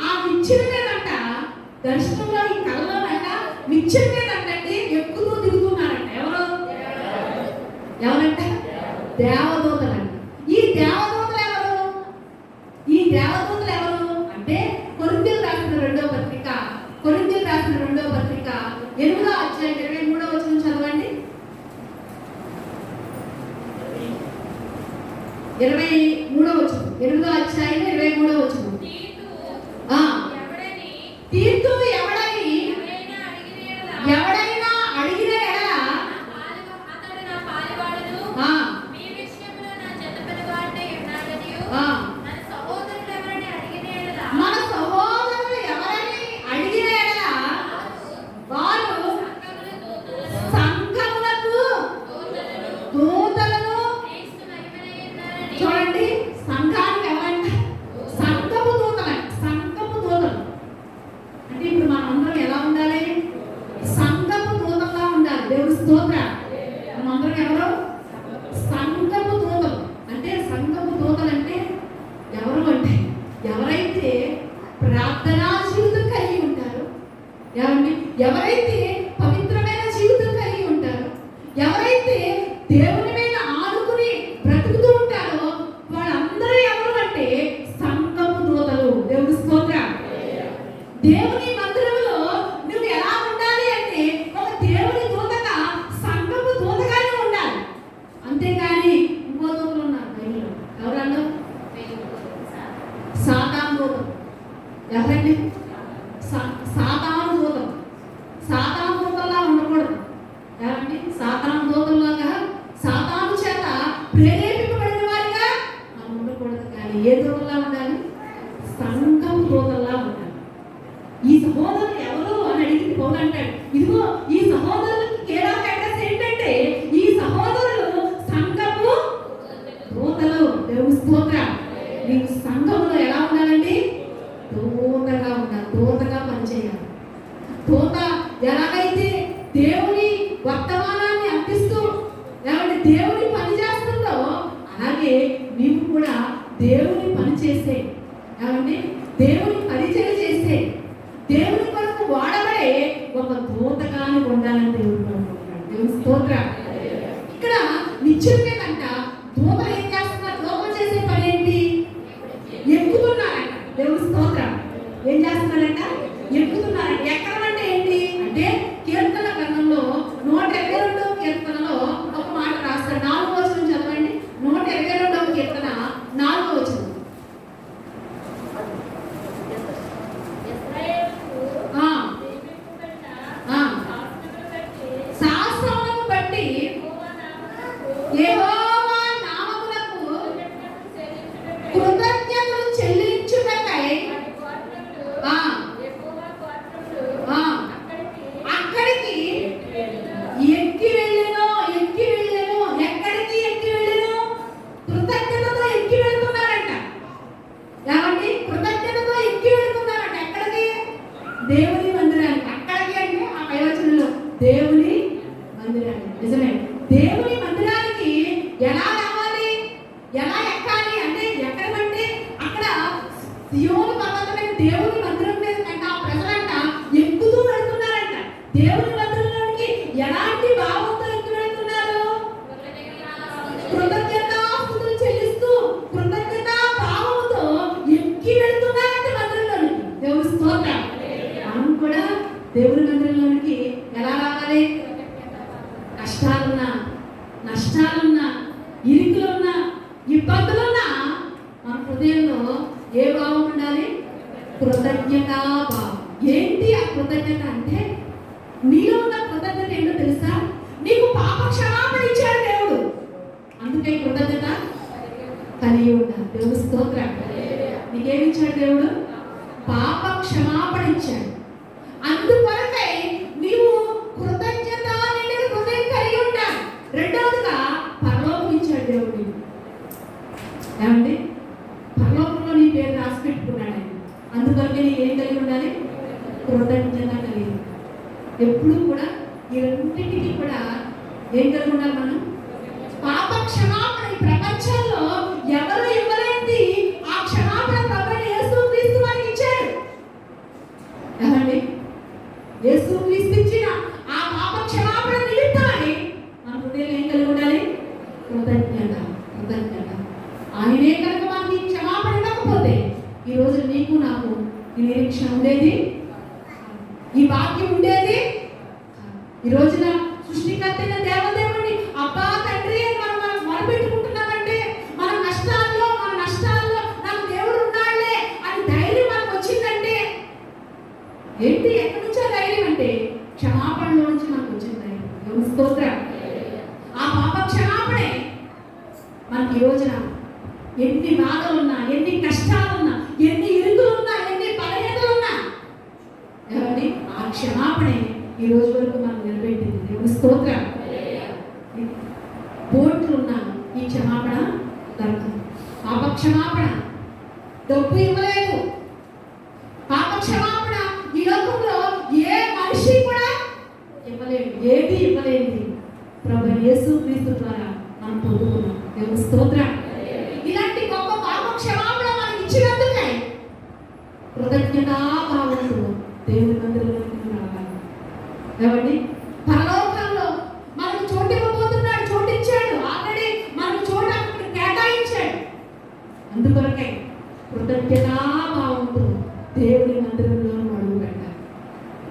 ఆ నిచ్చెన మీదంట దర్శనంలో ఈ కళ్ళలోనంట నిచ్చెన మీదంటే ఎక్కుతూ దిగుతున్నారంట. ఎవరంట? దేవదూతలంట. ఈ దేవదూతలు ఎవరు? దేవదూతలు ఎవరు అంటే కొరింథీయులకు రాసిన రెండవ పత్రిక 8వ అధ్యాయం 23వ వచనం చదవండి. 23వ వచనం, 8వ అధ్యాయం 23వ వచనం. తీర్తు ఎవడని ఎవడైనా అడిగిన ఎడల మన సహోదరులు ఎవరని అడిగిన ఎడల వారు సంఘములకు దూతలను, చూడండి సంఘానికి ఎవరంట? సంఘపు దూతలు. అంటే ఇప్పుడు మనందరం ఎలా ఉండాలి? సంఘపు దూతలుగా ఉండాలి. దేవుడి స్తోత్రం. మనందరం ఎవరు? సంఘపు దూతలు. అంటే సంఘపు దూతలు అంటే ఎవరు అంటే ఎవరైతే ప్రార్థనా జీవితం కలిగి ఉంటారు, ఎవరైతే పవిత్రమైన జీవితం కలిగి ఉంటారు, ఎవరైతే దేవుని మీద ఆనుకుని బ్రతుకుతూ ఉంటారో వాళ్ళందరూ ఎవరు అంటే సంఘపు దూతలు. దేవుడి స్తోత్రం. దేవుని మందిరంలో నువ్వు ఎలా ఉండాలి అంటే ఒక దేవుని దూతగా, సంఘపు దూతగానే ఉండాలి. అంతేగాని ఇంకో దూతలు ఉన్నారు బైబిల్లో. ఎవరన్నా? సాతాను దూతం. ఎవరండి? సాతాను దూతం. సాతాను దూతల్లా ఉండకూడదు. ఏమండి? సాతాను దూతల్లాగా సాతాను చేత ప్రేరేపింపబడిన వారిగా మనం ఉండకూడదు. కానీ ఏ దూతల్లా ఉండాలి? సంఘపు దూతల్లా ఉండాలి. ఈ సహోదరులు ఎవరు అని అడిగింది పౌలు అంటాడు. ఇదిగో ఈ సహోదరులకి కేరా అడ్రస్ ఏంటంటే ఈ సహోదరులు సంఘపు దూతలు. దేవుని స్తోత్రం. నీకు సంఘంలో ఎలా ఉండాలండి? దూతగా ఉండాలి. దూతగా పనిచేయాలి. దూత ఎలాగైతే దేవుని వర్తమానాన్ని అందిస్తూ దేవుని పని చేస్తుందో అలాగే నీవు కూడా దేవుని పని చేసే, దేవుని పరిచయం చేసే, దేవుని కొరకు వాడబడే ఒక దూతగాని ఉండాలని దేవుడు కోరుకుంటున్నాడు. దేవుని స్తోత్రం. ఇక్కడ నిత్యమేనంట దూతలు ఏం చేస్తున్నారు? దూతలు చేసే పని ఏంటి? ఎక్కుతున్నారంట. దేవుని స్తోత్రం. ఏం చేస్తున్నారంట? ఎక్కుతున్నారంట. ఎక్కడమంటే ఏంటి అంటే కీర్తన గ్రంథంలో 122వ కీర్తనలో ఒక మాట రాస్తారు. 4వ వచనం చదవండి. 122వ కీర్తన 4వ వచనం. శాస్త్రములను బట్టి యెహోవా నామమునకు కృతజ్ఞతలు చెల్లించుటకై అక్కడికి ఎక్కి వెళ్ళెను. ఎక్కడికి ఎక్కి వెళ్ళెను? కృతజ్ఞతతో ఎక్కి వెళ్తున్నారంట. ఏమండి? కృతజ్ఞతతో ఎక్కి వెళ్తున్నారంట. ఎక్కడికి? దేవుని మందిరానికి. అక్కడికి అంటే ఆ పైవచనంలో దేవుని మందిరానికి. నిజమే. దేవుని మందిరానికి ఎలా రావాలి? ఎలా ఎక్కాలి అంటే ఎక్కడమంటే అక్కడ సియోను పర్వతమైన దేవుని మందిరం మీద కంట ఆ ప్రజలంట ఎక్కుతూ వెళ్తున్నారంట. దేవుని మందిరంలోనికి ఎలాంటి భావంతో ఎక్కి వెళ్తున్నారు? కృతజ్ఞతాస్తుతులు చెల్లిస్తూ కృతజ్ఞతా భావంతో ఎక్కి వెళ్తున్నారంట మందిరంలోనికి. దేవుని స్తోత్రం. మనం కూడా దేవుని మందిరంలోనికి ఎలా రావాలి? కష్టాలున్నా, నష్టాలున్నా, ఇరుకులున్నా, ఇబ్బందులున్నా మన హృదయంలో ఏ భావం ఉండాలి? కృతజ్ఞతా భావం. ఏంటి ఆ కృతజ్ఞత అంటే నీలో ఉన్న కృతజ్ఞత ఏంటో తెలుసా? నీకు పాప క్షమాపణ ఇచ్చాడు దేవుడు. అందుకే కృతజ్ఞత కలిగి ఉండాలి. దేవుని స్తోత్రం. నీకేమి ఇచ్చాడు దేవుడు? పాప క్షమాపణ ఇచ్చాడు. అందుకొరకై నీవు కృతజ్ఞత నిండిన హృదయం కలిగి ఉండాలి. రెండవదిగా పరలోకం ఇచ్చాడు దేవుడు. ఏమండి? పరలోకంలో నీ పేరు రాసి పెట్టుకున్నాడు. అందుకొరకే నీకు ఏం కలిగి ఉండాలి? కృతజ్ఞత కలిగి ఉండాలి. ఎప్పుడు కూడా ఈ రెండింటికి కూడా ఏం కలిగి ఉండాలి? మనం పాప క్షమాపణ. ఈ ప్రపంచంలో ఎవరు ఇవ్వలేంది ఆ క్షమాపణ ప్రభువైన యేసుక్రీస్తు మనకి ఇచ్చాడు. ఏమండి? యేసుక్రీస్తు ఇచ్చిన ఆ పాప క్షమాపణ నిమిత్తమని మన హృదయంలో ఏం కలిగి ఉండాలి? కృతజ్ఞత. ఆయనే కనుక మనకి క్షమాపణ ఇవ్వకపోతే ఈ రోజు నీకు నాకు ఈ నిరీక్షణ ఉండేది, ఈ భాగ్యం ఉండేది. ఈ రోజున సృష్టికర్త అయిన దేవదేవుడిని అబ్బా తండ్రి అని మనం మొదలుపెట్టుకుంటున్నామంటే మన నష్టాల్లో నాకు దేవుడు ఉన్నాడులే అని ధైర్యం మనకు వచ్చిందంటే ఏంటి? ఎక్కడి నుంచో ధైర్యం అంటే క్షమాపణలో నుంచి మనకు వచ్చింది ధైర్యం. దేవుని స్తోత్రం. ఆ పాప క్షమాపణే మనకి ఈ రోజున ఎన్ని బాధలున్నా, ఎన్ని కష్టాలున్నా, ఎన్ని ఇరుకులున్నా, ఎన్ని బలహీనతలున్నా ఏమండి ఆ క్షమాపణే ఈ రోజు వరకు మనం నిలబెట్టింది. దేవుని స్తోత్రం. కోట్లు ఉన్నాను, ఈ క్షమాపణ దొరకదు. పాప క్షమాపణ డబ్బు ఇవ్వలేదు. పాప క్షమాపణ ఈ లోకంలో ఏ మనిషి కూడా ఇవ్వలేదు, ఏది ఇవ్వలేదు. ప్రభు యేసుక్రీస్తు ద్వారా మనం పొందుకున్నాం. దేవుని స్తోత్రం. ఇలాంటి గొప్ప పాప క్షమాపణ మనకి ఇచ్చినందుకే కృతజ్ఞతాభావంతో దేవుని మందిరంలోకి రావాలి. ఏమండి పరలోకంలో మనకు చోటు ఇవ్వబోతున్నాడు, చోటు ఇచ్చాడు. ఆల్రెడీ మనకు చోటు అక్కడ కేటాయించాడు. అందుకొరకే కృతజ్ఞతాభావంతో దేవుని మందిరంలో అడుగు పెట్టాలి.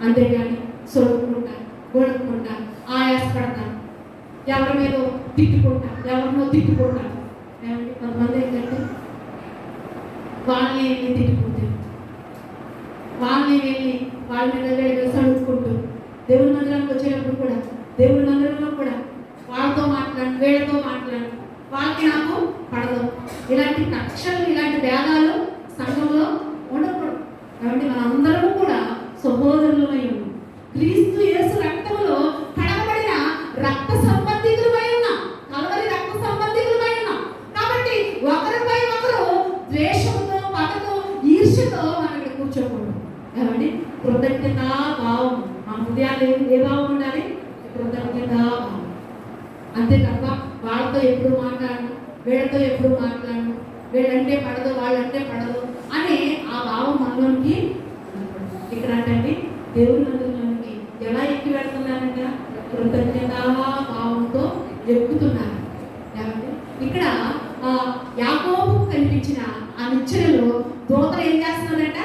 అంతేగాని సొడుకుంటా, గొడుక్కుంటా, ఆయాసపడతా, ఎవరి మీద తిట్టుకుంటా, ఎవరినో తిట్టుకుంటా. ఏమండి కొంతమంది ఏంటంటే వాళ్ళని వెళ్ళి తిట్టుకుంటే, వాళ్ళని వెళ్ళి వాళ్ళ మీద సడుచుకుంటూ దేవుని మందిరానికి వచ్చేటప్పుడు కూడా, దేవుని మందిరంలో కూడా వాళ్ళతో మాట్లాడు, వీళ్ళతో మాట్లాడు, వాళ్ళకి నాకు పడదు. ఇలాంటి కక్షలు, ఇలాంటి భేదాలు సంఘంలో ఉండకూడదు. కాబట్టి మనందరము కూడా సహోదరులమై ఉన్నాం. క్రీస్తు యేసు రక్తంలో కడగబడిన రక్త సంబంధికులమై ఉన్నాం. కలవరి రక్త సంబంధికులమై ఉన్నాం. కాబట్టి ఒకరిపై ఒకరు ద్వేషంతో, పగతో, ఈర్ష్యతో మనం ఇక్కడ కూర్చోకూడదు. కాబట్టి కృతజ్ఞతా భావం మన హృదయాలు ఏ భావం ఉండాలి? కృతజ్ఞతా భావం. అంతే తప్ప వాళ్ళతో ఎప్పుడు మాట్లాడను, వీళ్ళతో ఎప్పుడు మాట్లాడను, వీళ్ళంటే పడదు, వాళ్ళంటే పడదు అనే ఆ భావం మనలోనికి ఇక్కడ అంటే దేవుని మందిరంలోనికి ఎలా ఎక్కి వెళ్తున్నారంట? కృతజ్ఞతా భావంతో ఎక్కుతున్నారు. ఇక్కడ యాకోబు కనిపించిన ఆ నిచ్చెనలో దూతలు ఏం చేస్తున్నారంట?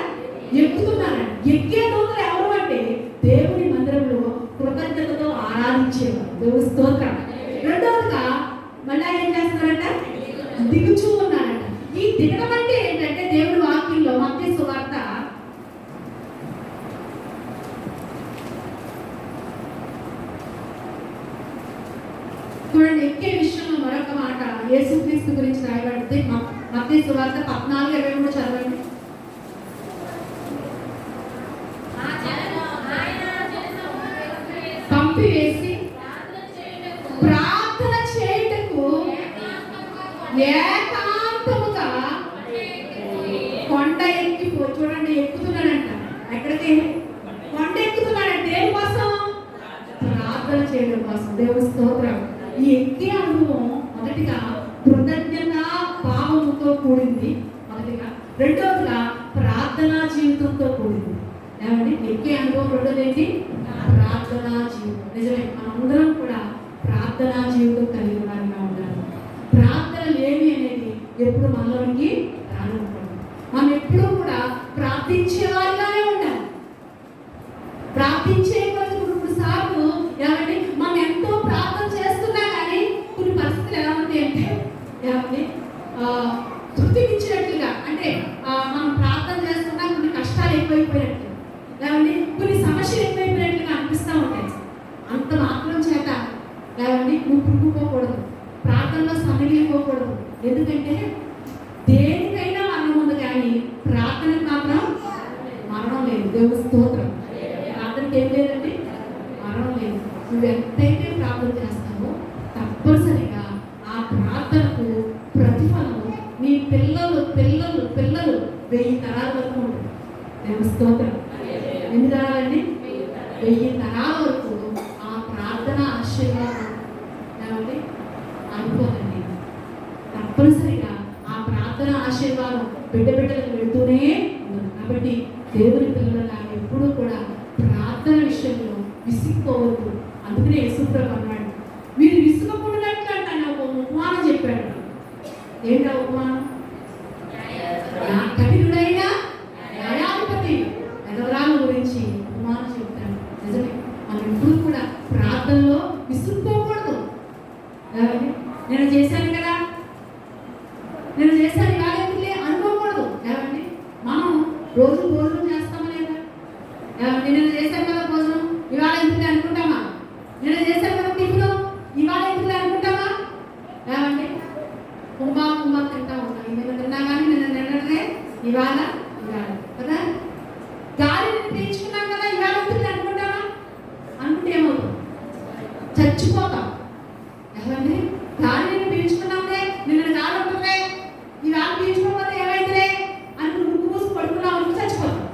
ఎక్కుతున్నారంట. ఎక్కే దూతలు ఎవరు అంటే దేవుని మందిరంలో కృతజ్ఞతతో ఆరాధించేవారు. దేవుని స్తోత్రం. రెండవదిగా మళ్ళీ ఏం చేస్తున్నారంట? దిగుచూ ఉన్నారంట. ఈ దిగడం అంటే ఏంటంటే దేవుని వాక్యంలో మత్తయి సువార్త చూడండి, ఎక్కే విషయంలో మరొక మాట యేసుక్రీస్తు గురించి రాయబడితే మత్తయి సువార్త 14:23 చదవండి. పంపివేసి ప్రార్థన చేయుటకు ఏకాంతముగా కొండ ఎక్కిపో. చూడండి, ఎక్కుతున్నాడంట. ఎక్కడికి? కొండ ఎక్కుతున్నాడంట. దేనికోసం? ప్రార్థన చేయడం కోసం. దేవుని స్తోత్రం. ఈ ఎక్కే అనుభవం మొదటిగా కృతజ్ఞత భావముతో కూడింది మొదటిగా. రెండవదిగా ప్రార్థనా జీవితంతో కూడింది. ఏమండి ఎక్కే అనుభవం రెండోది ఏంటి? ప్రార్థనా జీవితం. నిజమే, మనందరం కూడా ప్రార్థనా జీవితం కలిగి వారిగా ఉండాలి. ప్రార్థన లేని అనేది ఎప్పుడు మనలోనికి రానివ్వకూడదు. మనం ఎప్పుడూ కూడా ప్రార్థించే వారిగానే ఉండాలి. ప్రార్థించే ఇప్పుడు సార్లు ఏమండి మనం ఎంతో ప్రార్థన చేస్తున్నా కానీ కొన్ని పరిస్థితులు ఎలా ఉంటాయి అంటే ఏమండి తృప్తినిచ్చినట్లుగా, అంటే మనం ప్రార్థన చేస్తున్నా కొన్ని కష్టాలు ఎక్కువైపోయినట్లు, ఏమండి కొన్ని సమస్యలు ఎక్కువైపోయినట్లుగా అనిపిస్తూ ఉంటాయి. అంత మాత్రం చేత ఏమండి నువ్వు పుట్టుకోకూడదు, ప్రార్థనలో సన్నగిలిపోకూడదు. ఎందుకంటే దేనికైనా మరణం ఉంది కానీ ప్రార్థనకు మాత్రం మరణం లేదు. దేవుని స్తోత్రం. ప్రార్థనకి ఏం లేదండి? మరణం లేదు. నువ్వు ఎంతైతే ప్రార్థన చేస్తావో తప్పనిసరిగా ఆ ప్రార్థనకు ప్రతిఫలం నీ పిల్లలు పిల్లలు పిల్లలు 1000 తరాల వరకు ఉంటుంది. దేవుని స్తోత్రం. ఎన్ని తరాలండి? 1000 తరాల వరకు ఆ ప్రార్థన ఆశీర్వాదం ఏమండి అనుకోదండి. తప్పనిసరిగా ఆ ప్రార్థన ఆశీర్వాదం బిడ్డలకు వెళుతూనే ఉంది. కాబట్టి దేవుని పిల్లల ఎప్పుడూ కూడా ప్రార్థన విషయంలో విసిగిపోవద్దు. అందుకనే యేసుప్రభు అన్నాడు, మీరు విసుగకూడనట్లు అంటే ఒక ఉపమానం చెప్పాడు. ఏంటా ఉపమానం? కఠినుడైనా రోజు భోజనం చేస్తామా లేదా? నిన్న చేశాను కదా భోజనం, ఇవాళ ఎందుకు అనుకుంటామా? నిన్న చేశాను కదా టిఫిన్, ఇవాళ ఎందుకు అనుకుంటామా? ఏమండి కుంభా తింటా ఉంటాం. నిన్న తిన్నా కానీ నిన్న తిన్నదే ఇవాళ కదా. గాలిని పీల్చుకున్నాం కదా, ఇవాళ ఎందుకు అనుకుంటామా? అనుకుంటే ఏమవుతుంది? చచ్చిపోతాం. ఏమండి గాలిని పీల్చుకున్నాంలే, నిన్న గాలి ఉంటుందే, ఇవాళ పీల్చుకోకపోతే ఏమైందిలే అనుకుని ముక్కు మూసి పడుకున్నాం అనుకు చచ్చిపోతాం.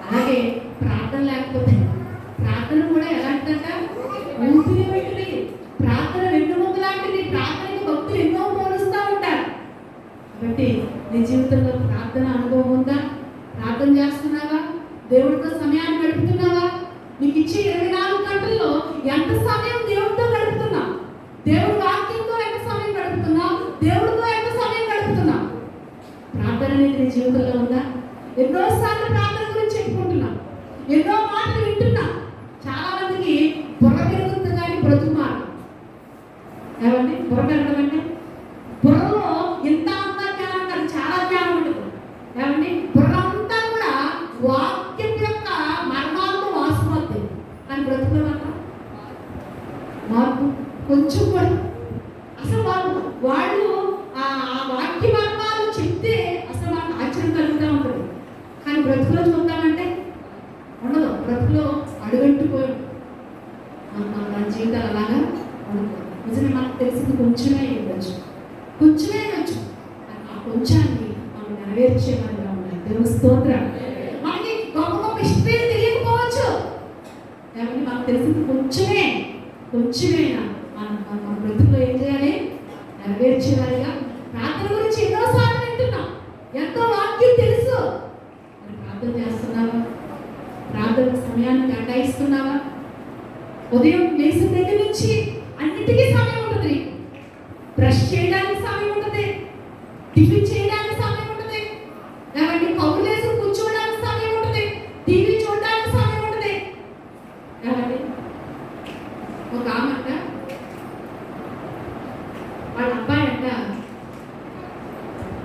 అలాగే ప్రార్థన లేకపోతే, ప్రార్థన కూడా ఎలాంటిదంట? ఊపిరి పెట్టింది. ప్రార్థన వెన్నుముక లాంటిది. ప్రార్థనకి భక్తులు ఎన్నో పోలుస్తూ ఉంటారు. కాబట్టి నీ జీవితంలో ప్రార్థన అనుభవం ఉందా? ప్రార్థన చేస్తున్నావా? దేవుడితో సమయాన్ని గడుపుతున్నావా? నీకు ఇచ్చే 24 గంటల్లో ఎంత సమయం దేవుడితో గడుపుతున్నావు? దేవుడి వాక్యంతో ఎంత సమయం గడుపుతున్నావు? దేవుడితో ఎంత సమయం గడుపుతున్నావు? ప్రార్థన అనేది నీ జీవితంలో ఉందా? ఎన్నోసార్లు ప్రార్థన గురించి చెప్పుకుంటున్నాం, ఎన్నో మాటలు వింటున్నాం. చాలా మందికి బుర్ర పెరుగుతుంది కానీ బ్రతుకు మాట. ఏమండి బుర్ర పెరగడం అంటే బుర్రలో ఎంత అంతా జ్ఞానం కాదు, చాలా జ్ఞానం ఉంటుంది. ఏమండి బుర్ర అంతా కూడా వాక్యం యొక్క మర్మాలతో వాసిపోతుంది. కానీ బ్రతుకులో మాత్రం మార్పు కొంచెం కూడా అసలు వాళ్ళు ఆ వాక్య మర్మాలు చెప్తే అసలు మనకు ఆశ్చర్యం కలుగుతూ ఉంటుంది. కానీ బ్రతుకులో చూద్దామంటే ఉండదు. బ్రతుకులో అడుగంటుపోయి మన జీవితాలు అలాగా ఉండదు. నిజమే మనకు తెలిసింది కొంచెమే ఇవ్వచ్చు, కొంచెమే ఇవ్వచ్చు. ఆ కొంచాన్ని మనం నెరవేర్చేవారిగా ఉండాలి. దేవుని స్తోత్రం. మనకి గొప్ప గొప్ప ఇష్టం తెలియకపోవచ్చు. ఏమంటే మనకు తెలిసింది కొంచెమేనా మన బ్రతుకులో ఏం చేయాలి? నెరవేర్చేవారిగా. ప్రార్థన గురించి ఎన్నోసార్లు వింటున్నాం, ఎంతో వాక్యం తెలుసు. మరి ప్రార్థన చేస్తున్నావా? ప్రార్థన సమయాన్ని కేటాయిస్తున్నావా? ఉదయం లేచిన దగ్గర నుంచి అన్నిటికీ సమయం ఉంటుంది. బ్రష్ చేయడానికి సమయం ఉంటుంది, టిఫిన్ చేయడానికి సమయం ఉంటుంది, లేకపోతే కౌలేసి కూర్చోవడానికి సమయం ఉంటుంది, టీవీ చూడడానికి సమయం ఉంటుంది. లేకపోతే ఒక ఆమె అంట, వాళ్ళ అబ్బాయి అంట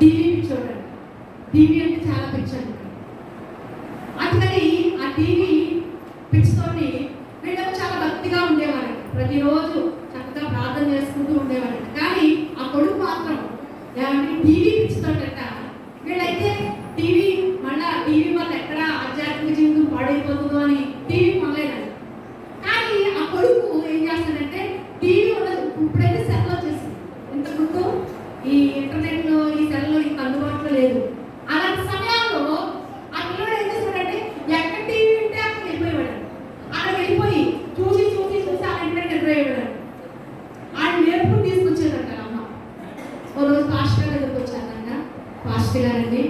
టీవీ చూడండి, టీవీ అంటే చాలా పిచ్చి అంట. అందుకని ఆ టీవీ పిచ్చితోటి వీళ్ళకు చాలా భక్తిగా ఉండేవారు. ప్రతిరోజు చక్కగా ప్రార్థన చేసుకుంటూ ఉండేవారు. కానీ ఆ కొడుకు మాత్రం టీవీ పిచ్చితోటట. వీళ్ళైతే టీవీ మళ్ళా టీవీ వల్ల ఎక్కడ ఆధ్యాత్మిక జీవితం పాడైపోతుందో అని టీవీ మొదలైనాడు. కానీ ఆ కొడుకు ఏం చేస్తాడంటే టీవీ ఉన్నది. ఇప్పుడైతే సెల్ వచ్చేసింది. ఇంతకుముందు ఈ ఇంటర్నెట్లో ఈ సెల్లో ఇంత అందుబాటులో లేదు. అలాంటి సమయాల్లో ఆ పిల్లడు ఏం చేస్తాడంటే ఎక్కడ టీవీ ఉంటే అక్కడ వెళ్ళిపోయేవాడు. అక్కడ వెళ్ళిపోయి చూసి ఆ ఇంటర్నెట్ వెళ్ళిపోయేవాడు. ఆయన నేర్పుని తీసుకొచ్చేదంట అమ్మ. ఓ రోజు పాస్టర్ దగ్గరికి వచ్చానంట. పాస్టర్ గారండి,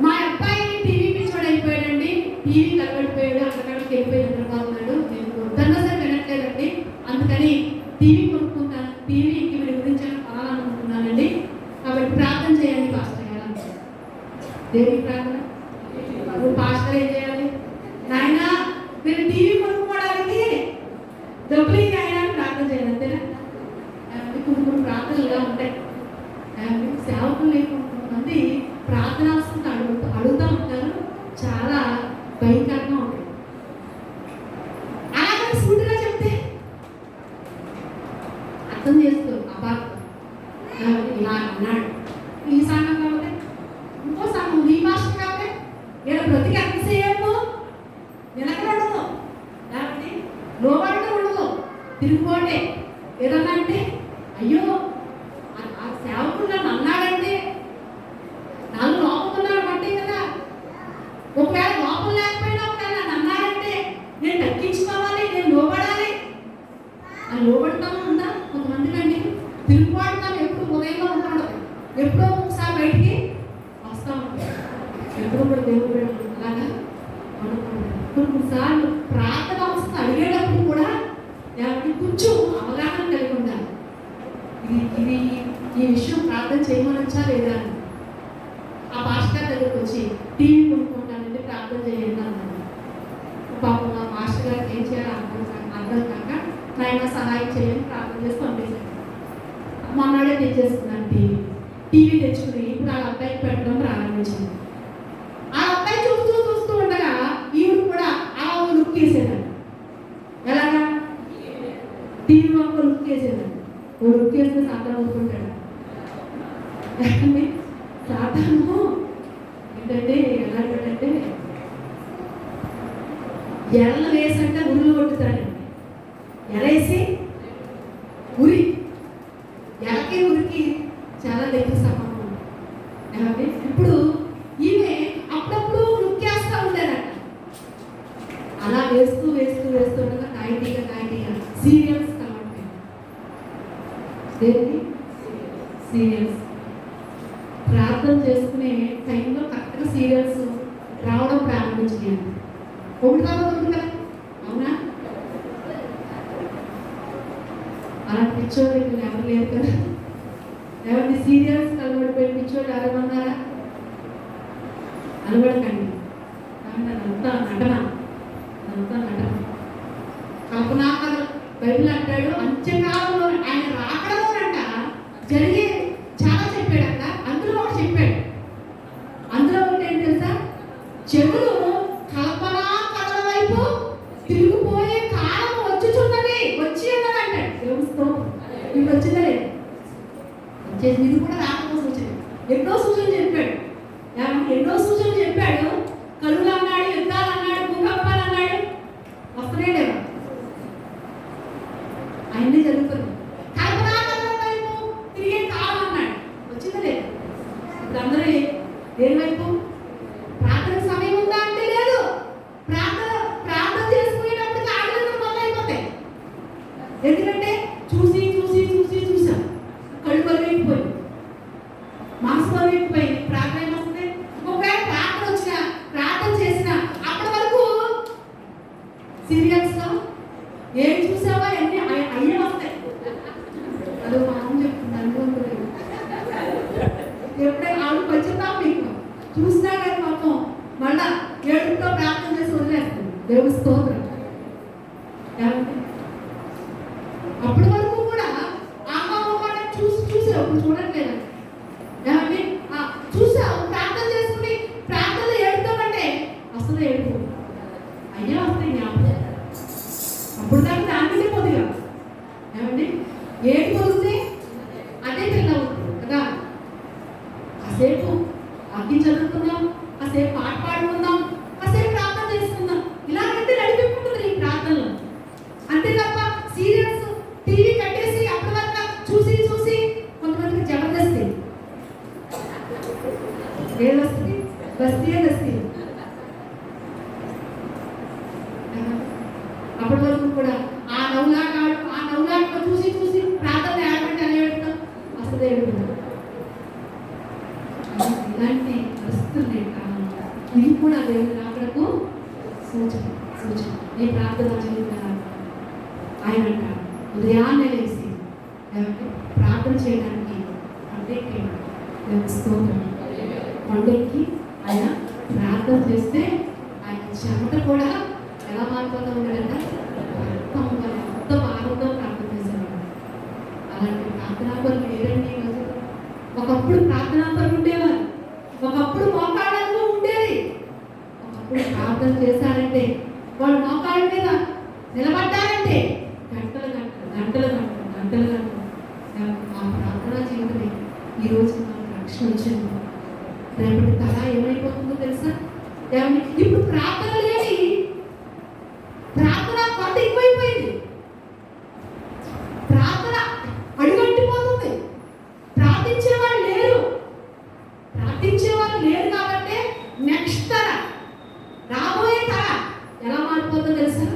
మా అబ్బాయి టీవీ పిచ్చోడు అయిపోయాడండి, టీవీ కలబడిపోయాడు, అక్కడికి వెళ్ళిపోయి నిద్రపోతున్నాడు. నేను వద్దన్నా సరే వినట్లేదండి, అందుకని టీవీ కొనుక్కుంటాను, టీవీకి వీడి గురించి కొనాలనుకుంటున్నానండి, కాబట్టి ప్రార్థన చేయండి పాస్టర్ గారు అంటారు. దేనికి ప్రార్థన? నువ్వు పాస్టర్ ఏం చేయాలి? నాయనా నేను టీవీ కొనుక్కోవడానికి డబ్బులు ఆయన ప్రార్థన చేయాలి, అంతేనా? కొన్ని ప్రార్థనలు ఇలా ఉంటాయి. సేవకులు కొంతమంది ప్రార్థనావస్థ అడుగుతూ ఉంటారు, చాలా భయంకరంగా ఉంటాయి. అలాగే సూటిగా చెప్తే అర్థం చేసుకో. అపార్థం ఇలా అన్నాడు. ఈ సంఘం కాబట్టి ఇంకో సంఘం, ఈ మాస్టర్ కాబట్టి నేను బ్రతికి ఎంతసేపు నిలకడదు, కాబట్టి లోబడితే ఉండదు, తిరుగుబోటే. ఏదన్నా అంటే అయ్యో ఆ సేవకుడు నన్ను అన్నాడంటే నాలుగు లోపకున్నాడు బట్టే కదా. ఒకవేళ లోపం లేకపోయినా ఒకవేళ నన్ను అన్నాడంటే నేను తగ్గించుకోవాలి, నేను లోబడాలి. ఆ లోబడతాము ఉందా? కొంతమందికి అండి తిరుగుబాటుతాను ఎప్పుడు ఉదయంలో ఉంటాడు, ఎప్పుడో ఒకసారి బయటికి వస్తూ ఉంటాడు. ఎప్పుడు కూడా దేవుడు అలాగా కొన్నిసార్లు ప్రార్థన అవస్థ అడిగేటప్పుడు కూడా కొంచెం అవగాహన కలిగి ఉండాలి. ఇది ఈ విషయం ప్రార్థన చేయమనొచ్చా లేదా అని. ఆ పాస్టర్ దగ్గరికి వచ్చి టీవీ కొనుక్కుంటానంటే ప్రార్థన చేయండి అన్నాను. పాపం ఆ మాస్టర్ గారికి ఏం చేయాలో అర్థం కాక నాయన సహాయం చేయని ప్రార్థన చేసి పంపించాను. మొన్నడే తెచ్చేసుకున్నాను టీవీ తెచ్చుకుని ఇప్పుడు ఆ అబ్బాయికి పెట్టడం ప్రారంభించింది. ఆ అబ్బాయి ఉరికేస్తే సాతాను ఊరుకుంటాడు. సాతాను ఏంటంటే ఎలాంటంటే ఎల్ల వేసంటే ఉరులు కొట్టుతాడండి. ఎరేసి ఉరి, ఎలకి ఉరికి చాలా దగ్గర సంబంధం ఉంది. ఇప్పుడు ఈమె అప్పుడప్పుడు నృత్యేస్తూ ఉండేదట. అలా వేస్తూ వేస్తూ వేస్తుండగా నాయిటీగా సీరియల్స్ కాబట్టి సీరియల్స్ ప్రార్థన చేసుకునే టైంలో కరెక్ట్గా సీరియల్స్ రావడం ప్రారంభించినాయి. ఒకటి తర్వాత కదా, అవునా? అలా పిచ్చోడు ఎవరు లేరు కదా. ఎవరిని సీరియల్స్ కలబడిపోయి పిచ్చోడు ఎవరన్నారా? అనబడకండి. అంతా నటన కల్పనా కథలు. బైబిల్ అంటాడు అంత్యకాలంలో ఆయన రాకడంలోనంట జరిగే చాలా చెప్పాడు అక్కడ. అందులో ఒకటి చెప్పాడు. అందులో ఒకటి ఏంటి తెలుసా? చెవులు కల్పనా కథల వైపు తిరిగిపోయే కాలం వచ్చుచున్నది, వచ్చి ఉన్నది అంటాడు. దేవుడితో మీకు వచ్చిందా లేదు? వచ్చేసి ఇది కూడా రాకపోతే సూచన. ఎన్నో సూచనలు చెప్పాడు. ఎన్నో సూచనలు చెప్పాడు. కలుగులు అన్నాడు, యుద్ధాలు అన్నాడు, భూకంపాలు అన్నాడు. వస్తున్నాయి లేవా? ఆయన్ని జరుగుతుంది. కల్పనా కథల వైపు తిరిగే కాలం అన్నాడు. వచ్చిందా లేదు? ఇప్పుడు అందరూ దేని వైపు? ప్రార్థన సమయం ఉందా అంటే లేదు. ప్రార్థన చేసుకునేటప్పుడు ఆటలు మొదలైపోతాయి. ఎందుకంటే చూసాం కళ్ళు బరువైపోయి, మనసు బరువైపోయి ప్రార్థన ఏమొస్తుంది? ఒకవేళ ప్రార్థన వచ్చినా ప్రార్థన చేసినా అప్పటి వరకు సీరియల్స్ లో ఏం చూసావా అన్ని అయ్యే వస్తాయి. అదో మా అమ్మ చెప్తుంది అనుకుంటుంది. ఎప్పుడైనా ఆవిడ వచ్చిందా మీకు చూసినా కానీ మొత్తం మళ్ళా ఏడుతో ప్రార్థన చేసి వదిలేస్తుంది. దేవుడి స్తోత్రం. అప్పటి వరకు కూడా చూసావు, ఇప్పుడు చూడట్లేదు. ఏమంటే చూసావు, ప్రార్థన చేసుకుని ప్రార్థనలు ఏడుతామంటే అసలు ఏడుపు అయ్యా వస్తాయి జ్ఞాపకం. అప్పుడు దాకా దానికే పొదిగా ఏమండి ఏడు పొదిగితే అదే పిల్ల అవుతుంది కదా. కాసేపు అగ్గి చదువుకుందాం, కాసేపు పాట పాడుకుందాం, కాసేపు ప్రార్థన చేసుకుందాం. ఇలాగైతే నడిపిపోతుంది ఈ ప్రార్థనలు. అంతే తప్ప సీరియల్స్ టీవీ కట్టేసి అప్పటి వరకు చూసి కొంతమందికి జబర్దస్తి ఏదొస్తుంది, బస్తీ అప్పటి వరకు కూడా ఆ నవ్వులాటలో చూసి ప్రార్థన ఏడమంటే అని ఏడుతాం. అసలు ఏడుతాం. ఇలాంటి పరిస్థితులు ఇది కూడా దేవుని రాకడకు సూచన. ఈ ప్రార్థన జీవితం ఆయన అంటారు ఉదయాన్నే లేచి ప్రార్థన చేయడానికి కొండెక్కి ఆయన ప్రార్థన చేస్తే ఆయన చెమట కూడా ఎలా మారిపోతూ ఉంటాడంటే ఎంత భారంతో ప్రార్థన చేసేవాడు. అలాంటి ప్రార్థనా పనులు ఏదండి? ఒకప్పుడు ప్రార్థనా పనులు ఉండేవారు, ఒకప్పుడు మోకాళ్ళలో ఉండేది. ఒకప్పుడు ప్రార్థన చేశారంటే వాళ్ళు మోకాళ్ళ మీద నిలబడ్డారంటే గంటలు ఆ ప్రార్థనా జీవితమే ఈ రోజు మనకు రక్షణ వచ్చింది. రేపటి తల ఏమైపోతుందో తెలుసా? ఇప్పుడు ప్రార్థన లేని ప్రార్థన కొంత ఎక్కువైపోయింది. ప్రార్థన అడుగంటిపోతుంది. ప్రార్థించే వాళ్ళు లేరు కాబట్టి నెక్స్ట్ తర రాబోయే తర ఎలా మారిపోతుందో తెలుసా?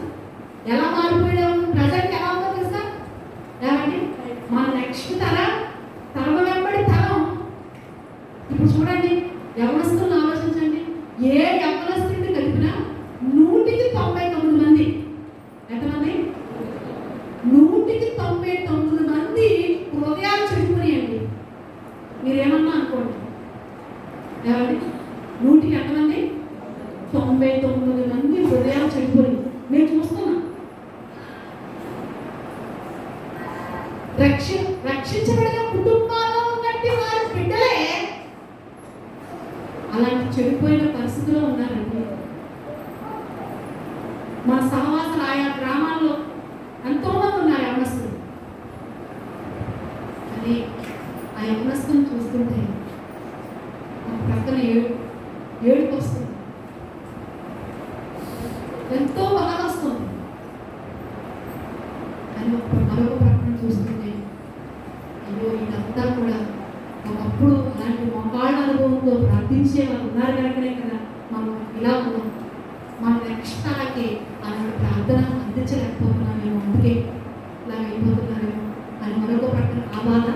ఎలా మారిపోయే ప్రజెంట్ ఎలా ఉందో తెలుసా? ఏమండి మన నెక్స్ట్ తరం వెంబడి తరం. ఇప్పుడు చూడండి, యవనస్తులను ఆలోచించండి. ఏ యవనస్తుడిని కలిపినా 199 మంది, ఎంతమంది? 199 మంది హృదయాలు చెడిపోయాయండి. మీరేమన్నా అనుకోండి. ఏమండి 100కి ఎంతమంది? 99 మంది హృదయాలు చెడిపోయి నేను చూస్తున్నా. రక్షించబడిన కుటుంబాల్లో ఉన్నట్టు వారి బిడ్డలే అలాంటి చెడిపోయిన పరిస్థితిలో ఉన్నారండి. మా సహవాసులు ఆయా గ్రామాల్లో ఎంతో మంది ఉన్నారు యవనస్తులు. ఏడుపు వస్తుంది, ఎంతో బాధ వస్తుంది. కానీ మరొక ప్రకటన చూస్తుంటే అయ్యో ఇదంతా కూడా ఒకప్పుడు అలాంటి మొక్కాళ్ళ అనుభవంతో ప్రార్థించే వాళ్ళు ఉన్నారు కనుకనే కదా మనం ఇలా ఉన్నాం. మన రక్షణకి అలాంటి ప్రార్థన అందించలేకపోతున్నామేమో, అందుకే ఇలా అయిపోతున్నారేమో అని మరొక ప్రకటన ఆ బాధ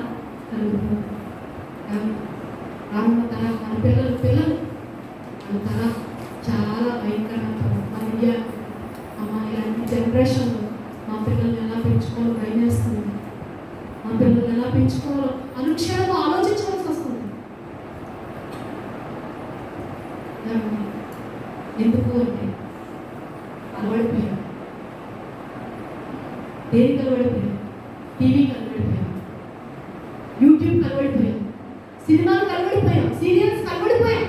కలుగుతుంది. రానున్న తర మన పిల్లలు మన తర చాలా భయంకరంగా మన ఇండియా అమ్మ ఇలాంటి జనరేషన్లో మా పిల్లల్ని ఎలా పెంచుకోవాలో భయం వేస్తుంది. మా పిల్లల్ని ఎలా పెంచుకోవాలో అనుక్షణం ఆలోచించవలసి వస్తుంది. ఎందుకు అంటే అలవాడిపోయాం, దేనికి అలవాడిపోయాం? టీవీకి అలవాడిపోయాం, యూట్యూబ్కి అలవాడిపోయాం, సినిమాలకు అలవాడిపోయాం, సీరియల్స్కి అలవాడిపోయాం.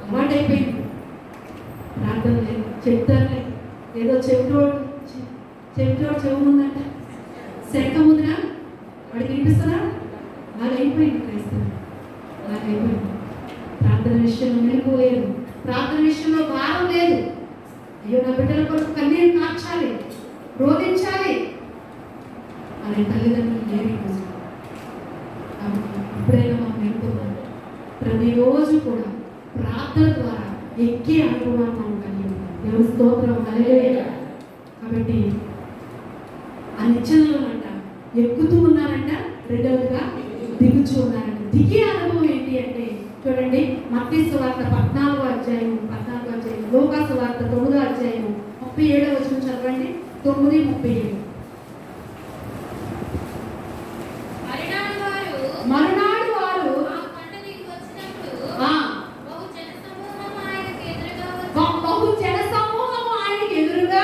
అలవాటైపోయింది. ప్రార్థన లేదు, చెప్తారు లేదు, ఏదో చెవిటోడు చెవి ఉందంట, శంఖ ముద్ర వాడికి వినిపిస్తుందా? అలాగ అయిపోయింది క్రైస్తవం, అలాగ అయిపోయింది. ప్రార్థన విషయంలో మెలుకోలేదు, ప్రార్థన విషయంలో భారం లేదు. అయ్యో నా బిడ్డల కొరకు కన్నీరు కార్చాలి, రోధించాలి అనే తల్లిదండ్రులు లేని రోజు. ఎప్పుడైనా మనం నేర్పుతున్నాం, ప్రతిరోజు కూడా ప్రార్థన ద్వారా ఎక్కే అనుభవాన్ని మనం కలిగి ఉన్నాం. దేవుని స్తోత్రం, హల్లెలూయా. కాబట్టి ఆ నిచ్చెనలోనంట ఎక్కుతూ ఉన్నారంట, రెండవదిగా దిగుచూ ఉన్నారంట. దిగే అనుభవం ఏంటి అంటే చూడండి, మత్తయి సువార్త 14వ అధ్యాయం, లూకా సువార్త 9వ అధ్యాయం 37వ వచనం చదవండి. 9:37. మరునాడు వారు బహు జన సమూహము ఆయనకి ఎదురుగా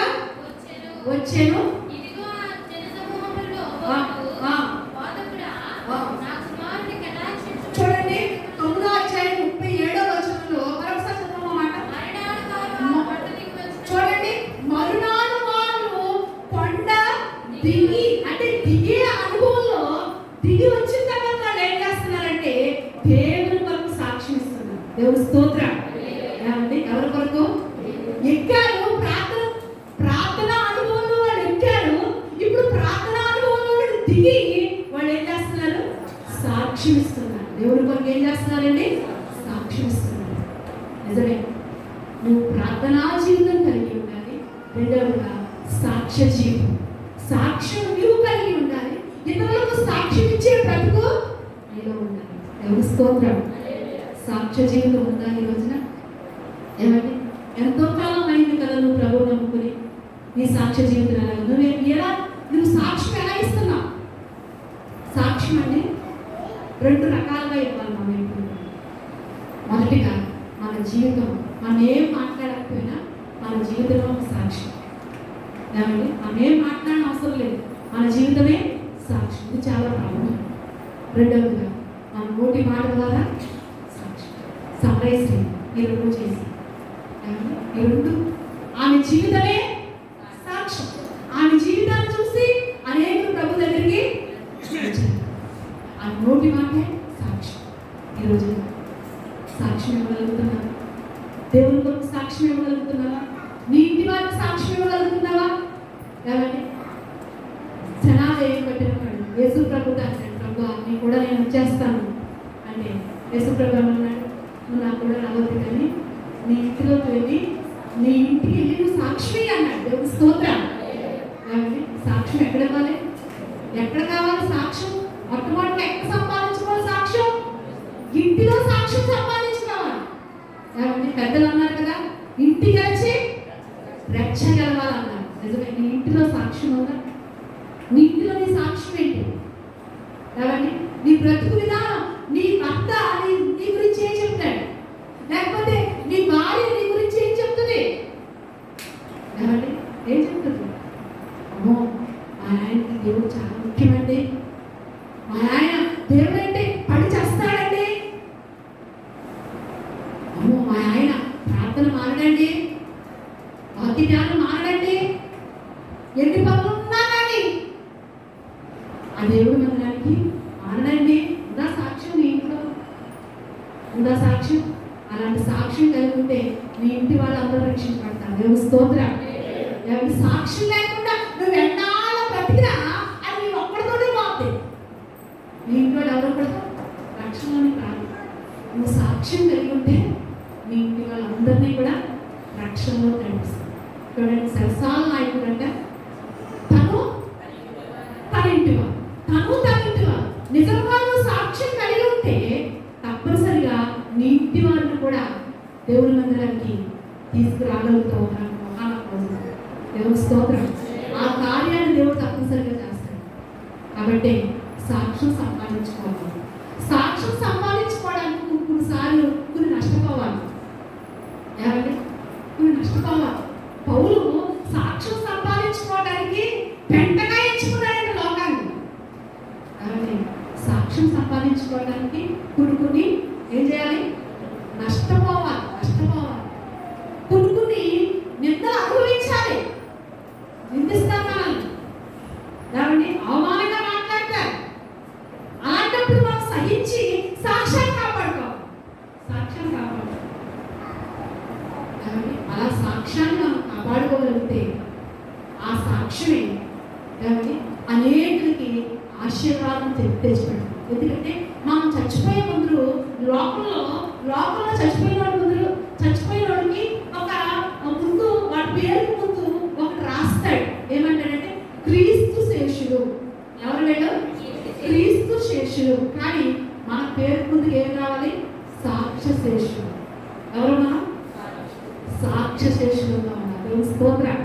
వచ్చెను. చూడండి 9వ అధ్యాయం 37వ వచనంలో మరొకసారి చదవమాట. చూడండి, మరునాడు వారు కొండ దిగి, అంటే దిగే అనుభవంలో దిగి వచ్చిన తర్వాత వాళ్ళు ఏం చేస్తున్నారంటే దేవుని కొరకు సాక్ష్యం ఇస్తున్నారు. దేవుని స్తోత్రం. ఏమండి, ఎవరి కొరకు ఎక్కారు? ప్రార్థన అనుభవంలో వాళ్ళు ఎక్కారు. ఇప్పుడు ప్రార్థన అనుభవంలో వాళ్ళు దిగి వాళ్ళు ఏం చేస్తున్నారు? సాక్ష్యం ఇస్తున్నారు. దేవుని కొరకు ఏం చేస్తున్నారండి? సాక్ష్యం ఇస్తున్నారు. నిజమే, నువ్వు ప్రార్థనా జీవితం కలిగి ఉండాలి. రెండవదిగా సాక్ష్య జీవితం, సాక్ష్యం నువ్వు కలిగి ఉండాలి. ఇతరులకు సాక్ష్యం ఇచ్చే బ్రతుకు నీలో ఉండాలి. దేవుని స్తోత్రం. సాక్ష్య జీవితం ఉందా ఈ రోజున? ఏమండి, ఎంతో కాలం అయింది కదా నువ్వు ప్రభువు నమ్ముకుని. నీ సాక్ష్య జీవితం ఎలా నువ్వు సాక్ష్యం ఎలా ఇస్తున్నావు? సాక్ష్యం అంటే 2 రకాలుగా ఇవ్వాలి మనం. ఇప్పుడు మొదటిగా మన జీవితం, మనం ఏం మాట్లాడకపోయినా మన జీవితంలో ఒక సాక్ష్యం. ఏమండి, మనం ఏం మాట్లాడిన అవసరం లేదు, మన జీవితమే సాక్ష్యం. ఇది చాలా ప్రాముఖ్యం. రెండవదిగా మన నోటి మాట ద్వారా సాక్ష్యం. సమరశ్రీ ఈ 2 చేసి, ఈ 2 ఆమె జీవితమే సాక్ష్యం. ఆమె జీవితాన్ని చూసి అనేక ప్రభు దగ్గరికి వచ్చారు. ఆ నోటి మాటే సాక్ష్యం. ఈరోజు సాక్ష్యం ఇవ్వగలుగుతున్నావా? దేవుని కొరకు సాక్ష్యం ఇవ్వగలుగుతున్నావా? నీ ఇంటి వారికి సాక్ష్యం ఇవ్వగలుగుతున్నావా? ఏమండి, జనాలు ఏం పెట్టినాడు? యేసు ప్రభు అంటాడు, ప్రభు నీ కూడా నేను వచ్చేస్తాను అంటే యేసు ప్రభు అన్నాడు, నువ్వు నాకు కూడా రావద్దు, కానీ నీ ఇంటిలోకి వెళ్ళి నువ్వు సాక్షి అన్నాడు. దేవుని స్తోత్రం. ఏమండి, సాక్ష్యం ఎక్కడ ఇవ్వాలి? ఎక్కడ కావాలి సాక్ష్యం? మొట్టమొదటి ఎక్కడ సంపాదించుకోవాలి సాక్ష్యం? ఇంటిలో సాక్ష్యం సంపాదించుకోవాలి. ఏమండి, పెద్దలు అన్నారు కదా, ఇంటి గెలిచి రక్ష గెలవాలన్నారు. నిజమే, నీ ఇంటిలో సాక్ష్యం ఉందా? నీ ఇంటిలో నీ సాక్ష్యం ఏంటి? ఏమండి, నీ బ్రతుకు విధానం, నీ భర్త నీ గురించి ఏం చెప్తాడు? లేకపోతే నీ భార్య నీ గురించి ఏం చెప్తుంది? ఏమండి, ఏం చెప్తుంది? అమ్మో, మా ఆయనకి దేవుడు చాలా ముఖ్యమండి, మా ఆయన దేవుడు అంటే పడి చేస్తాడండి, అమ్మో మా ఆయన ప్రార్థన మారడండి, భక్తి జ్ఞానం మారడండి, ఎన్ని పనులు ఉన్నా కానీ ఆ దేవుడు మనడానికి మారడండి. ఉందా సాక్ష్యం? నీ ఇంట్లో ఉందా సాక్ష్యం? అలాంటి సాక్ష్యం సాక్ష్యం కలిగి ఉంటే మీ ఇంటి వాళ్ళందరూ రక్షించబడతారు. దేవుని స్తోత్రం. ఎవరి సాక్ష్యం లేకుండా నువ్వు ఎన్నాళ్ళ బ్రతికినా అది నీ ఒక్కడితోనే బాగుంది. మీ ఇంట్లో ఎవరో కూడా రక్షణలోని రాదు. నువ్వు సాక్ష్యం కలిగి ఉంటే మీ ఇంటి వాళ్ళందరినీ కూడా రక్షణలో నడిపిస్తుంది. చూడండి, సరసాల నాయకుడు అంటే తను తన ఇంటివారు నిజంగా నువ్వు సాక్ష్యం కలిగి ఉంటే తప్పనిసరిగా నీ ఇంటి వారిని కూడా దేవుని మందిరానికి తీసుకురాగలుగుతావు. దేవుని స్తోత్రం. ఆ కార్యాన్ని దేవుడు తప్పనిసరిగా చేస్తాడు. కాబట్టి సాక్ష్యం సంపాదించుకోవాలి. సాక్ష్యం సంపాదించుకోవడానికి కొన్నిసార్లు కొన్ని నష్టపోవాలి. ఏమండి? కొన్ని నష్టపోవాలి. పౌలు సాక్ష్యం సంపాదించుకోవడానికి పెంటగా ఎంచుకున్నాడండి లోకాన్ని. కాబట్టి సాక్ష్యం సంపాదించుకోవడానికి కొన్ని ఏం చేయాలి? నష్టపోవాలి. కొన్ని నిందలు అనుభవించాలి. నిందిస్తాను మనల్ని, కాబట్టి అవమానంగా మాట్లాడతారు. అలాంటప్పుడు మనం సహించి సాక్ష్యాన్ని కాపాడుకోవాలి. అలా సాక్ష్యాన్ని మనం కాపాడుకోగలిగితే ఆ సాక్ష్యమే కాబట్టి అనేకులకి ఆశీర్వాదం తెచ్చిపెడతాం. ఎందుకంటే మనం చచ్చిపోయే ముందు లోకంలో చచ్చిపోయిన వాడికి ఒక ముందు వాడి పేరు ముందు ఒకటి రాస్తాడు. ఏమంటాడంటే క్రీస్తు శేషుడు. ఎవరు వీళ్ళు? క్రీస్తు శేషుడు. కానీ మన పేరు ముందు ఏం రావాలి? సాక్ష్య శేషుడు. ఎవరు మనం? సాక్ష్య శేషుడుగా ఉన్నారు. స్తోత్రం.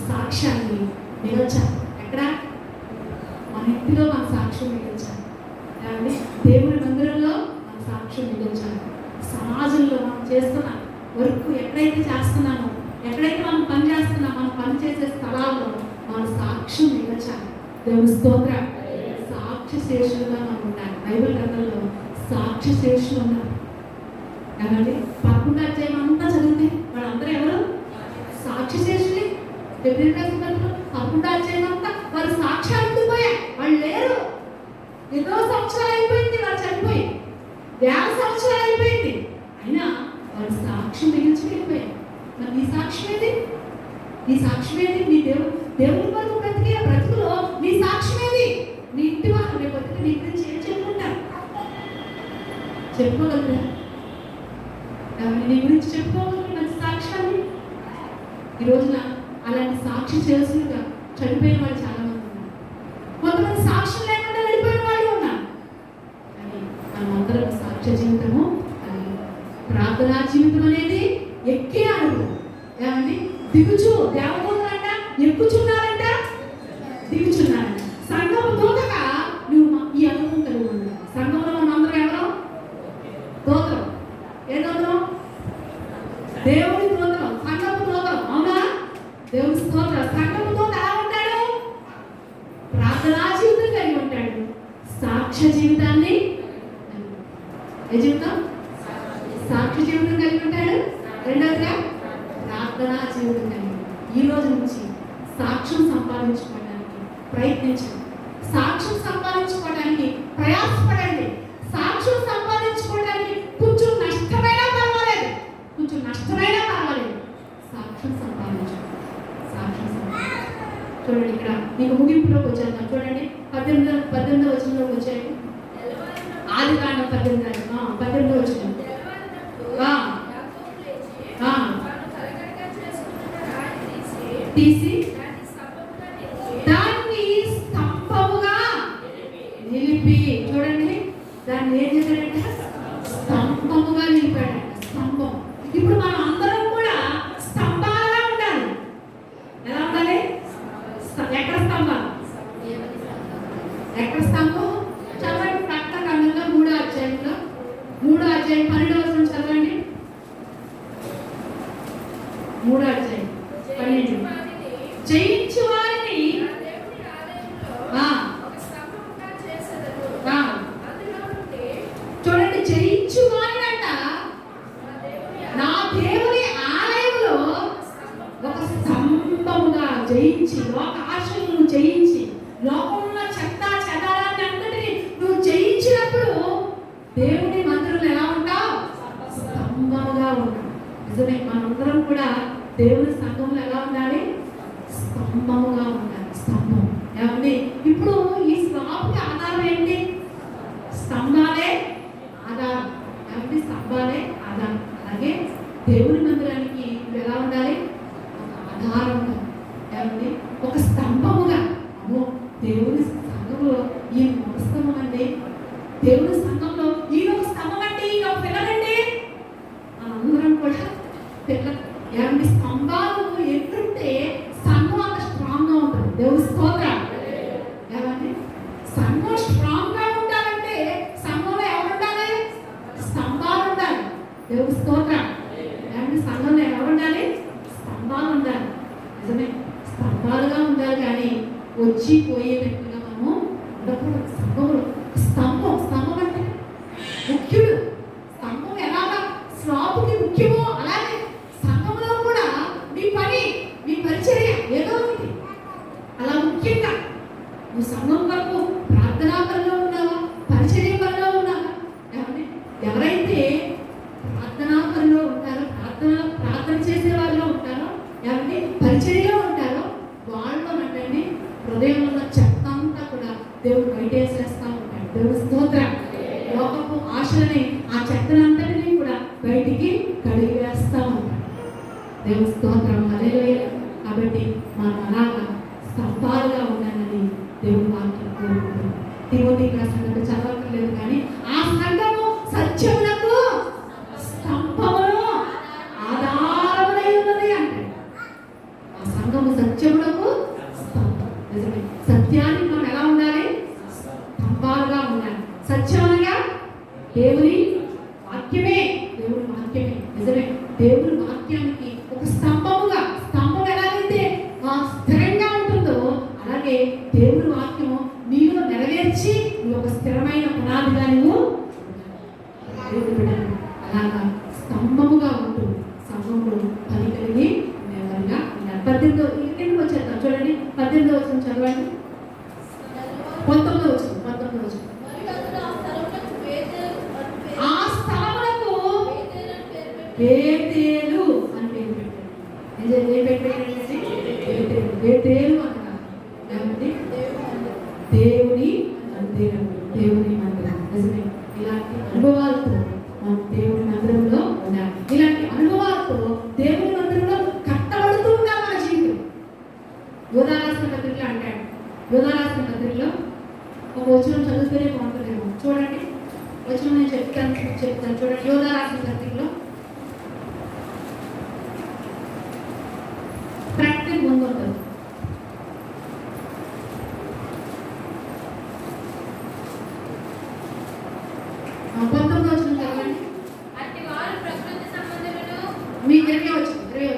సాక్ష్యాన్ని మిగల్చాలి. ఎక్కడ? మన ఇంటిలో మన సాక్ష్యం మిగల్చాలి. దేవుని మందిరంలో మన సాక్ష్యం మిగల్చాలి. సమాజంలో మనం చేస్తున్న వర్క్ ఎక్కడైతే చేస్తున్నామో, ఎక్కడైతే మనం పని చేస్తున్నామో, మనం పని చేసే స్థలాల్లో మన సాక్ష్యం మిగల్చాలి. దేవుని స్తోత్రం. సాక్ష్య శేషులుగా మనం ఉండాలి. బైబిల్ గ్రంథంలో సాక్ష్య శేషులు ఉన్నారు కదండి. 11వ అధ్యాయం అంతా చదివితే వాళ్ళందరూ ఎవరు? సాక్ష్య శేషులే. 11వ అధ్యాయం అంతా వారు సాక్ష్యాలు ఉండిపోయాయి. వాళ్ళు లేరు. ఎన్నో సంవత్సరాలు అయిపోయింది వాళ్ళు చనిపోయి, 50 సంవత్సరాలు అయిపోయింది. అయినా వారు సాక్ష్యం మిగిల్చి వెళ్ళిపోయారు. మరి నీ సాక్ష్యం ఏది? నీ దేవుని వరకు బ్రతికే బ్రతుకులో నీ సాక్ష్యం ఏది? నీ ఇంటి వారు నీ బతుకు నీ గురించి ఏం చెప్పుకుంటారు? చెప్పుకోగలరా? నీ గురించి చెప్పుకోగలరు మంచి సాక్ష్యాన్ని. ఈ రోజున అలాంటి సాక్షి చేసులుగా చనిపోయిన వాళ్ళు చాలా మంది ఉన్నారు. కొంతమంది సాక్ష్యం లేకుండా వెళ్ళిపోయిన వాళ్ళు ఉన్నారు. కానీ మనమందరం సాక్ష్య జీవితము, ప్రార్థనా జీవితం అనేది ఎక్కే అనుభవం. ఏమండి? దిగుచు దేవదూతలంట ఎక్కుచున్నారంట, దిగుచున్నారంట. సంఘము దూతగా నువ్వు ఈ అనుభవం కలిగి ఉన్నావు. సంఘంలో మన అందరం ఎవరు? దూతలు. ఏ దూతలు? దేవుని దూతలు, సంఘము దూతలు. అవునా? దేవుని స్తోత్రం. సంఘము దూత ఎలా ఉంటాడు? ప్రార్థనా జీవితం కలిగి ఉంటాడు. సాక్ష్య జీవితాన్ని, ఏ జీవితం? సాక్ష్య జీవితం కలిగి ఉంటాడు. రెండవదిగా ప్రార్థనా జీవితం కలిగి. ఈ రోజు నుంచి సాక్ష్యం సంపాదించుకోవడానికి ప్రయత్నించండి. సాక్ష్యం సంపాదించుకోవడానికి ప్రయాసపడండి. సాక్ష్యం సంపాదించుకోవడానికి కొంచెం నష్టమైనా పర్వాలేదు, సాక్ష్యం సంపాదించండి. చూడండి, ఇక్కడ మీకు ముగింపులోకి వచ్చాను. చూడండి, 18వ వచనంలోకి వచ్చాయి. ఆదికాండం 18వ వచనం. తీసి దాన్ని స్తంభముగా నిలిపి, చూడండి దాన్ని ఏం చేశాడంటే స్తంభముగా నిలిపాడంట. స్తంభం. ఇప్పుడు మనం అందరం కూడా స్తంభాలుగా ఉండాలి. ఎలా ఉండాలి? ఎక్కడ స్తంభం? చదవండి. ప్రకటన గ్రంథంలో 3వ అధ్యాయంలో 12వ వచనం చదవండి. 3వ అధ్యాయం 12. జయించు వారిని చూడండి, జయించు వారిని అంట నా దేవుని ఆలయంలో ఒక స్తంభముగా జయించి, లోక ఆశలను జయించి, లోకంలో చెత్త చెదారాన్ని అంతటిని నువ్వు జయించినప్పుడు దేవుని మందిరంలో ఎలా ఉంటావు? స్తంభం స్తంభముగా ఉన్నాం. నిజమే, మనందరం కూడా దేవుని సంఘంలో ఎలా ఉండాలి? స్తంభముగా ఉండాలి. స్తంభం ఏమండి? ఇప్పుడు ఈ స్లాబ్కి ఆధారం ఏంటి? స్తంభాలే ఆధారం. ఏమండి? స్తంభాలే ఆధారం. అలాగే దేవుని మందిరానికి ఎలా ఉండాలి? ఒక ఆధారం ఉండాలి. ఏమండి? ఒక స్తంభముగా. అమ్మో, దేవుని సంఘంలో ఈ ఒక స్తంభం అండి. దేవుని సంఘంలో ఈ ఒక స్తంభం అంటే ఈ ఒక పిల్లలండి. అందరం కూడా పిల్లలు. ఏమండి? స్తంభాలు ఎట్లుంటే సంఘం అంత స్ట్రాంగ్ గా ఉంటుంది. దేవుని స్తోత్రం. ఏమండి? సంఘం స్ట్రాంగ్ గా ఉండాలంటే సంఘంలో ఎవరు ఉండాలి? స్తంభాలు ఉండాలి. దేవుని స్తోత్రం. ఏమండి? సంఘంలో ఎవరు ఉండాలి? స్తంభాలు ఉండాలి. నిజమే, స్తంభాలుగా ఉండాలి. కానీ వచ్చి పోయేటట్టుగా మనము ఉండకూడదు. సంఘంలో స్తంభం. స్తంభం అంటే ముఖ్యుడు. స్తంభం ఎలాగా స్లాబ్కి ముఖ్యమో అలాగే సంఘంలో కూడా మీ పని, మీ పరిచర్య ఏదో ఒకటి అలా ముఖ్యంగా. నువ్వు సంఘం వరకు ప్రార్థనా పనిలో ఉన్నావా? పరిచర్య పనిలో ఉన్నావా? ఏమండి? ఎవరైతే ప్రార్థనా పనిలో ఉంటారో, ప్రార్థన చేసే వారిలో ఉంటారో, ఏమండి పరిచర్యలో ఉంటారో వాళ్ళలోనంటండి హృదయంలో ఉన్న చెత్త అంతా కూడా దేవుడు బయటేసేస్తా ఉంటాడు. దేవుడు స్తోత్రం. లోకపు ఆశలని, ఆ చెత్తనంతటినీ కూడా బయటికి కడిగి వేస్తా ఉంటాడు. దేవుడు స్తోత్రం. హల్లెలూయా. కాబట్టి మనం అలాగా స్తంభాలుగా ఉండాలని దేవుడు వాక్యం కోరుకుంటున్నాం. తిమోతికి రాసినట్టు చదవట్లేదు కానీ ఆ సంఘము సత్యములకు స్తంభమును ఆధారములై ఉన్నది అంటే ఆ సంఘము సత్యములకు స్తంభం. నిజమే, సత్యానికి మనం ఎలా ఉండాలి? స్తంభాలుగా ఉండాలి. సత్యం అనగా దేవుని వాక్యమే. దేవుని వాక్యమే. నిజమే, దేవుని వాక్యానికి ఒక స్తంభముగా. స్తంభం ఎలాగైతే స్థిరంగా ఉంటుందో అలాగే దేవుని వాక్యము నీలో నెరవేర్చి నువ్వు ఒక స్థిరమైన పునాదిగా నువ్వు అలాగా స్తంభముగా ఉంటూ సంఘంలో పని కలిగి ఉండేవారుగా ఉన్నారు. 18వ వచ్చేద్దాం చూడండి. 18వ వచనం చదవండి. 19వ వచనం. ఆ స్థలములకు బేతేలు అని పేరు పెట్టారు. ఏం పెట్టారండి? బేతేలు అనగా ఏమండి? దేవుని మందిరం. దేవుని మందిరం. నిజమే, ఇలాంటి అనుభవాలతో మనం దేవుని మందిరంలో ఉండాలి. ఇలాంటి అనుభవాలతో దేవుని మందిరంలో కట్టబడుతూ ఉండాలి మన జీవితం. యోధారాసిన పత్రికలో అంటాడు. యోధారాసిన పత్రికలో ఒక వచనం చదువుతూనే బాగుంటుందేమో. చూడండి, వచనం నేను చెప్తాను చూడండి. యోధారాసిన పత్రికలో ప్రాక్టికల్ ముందు ఉంటుంది. మీ 20 వచ్చింది.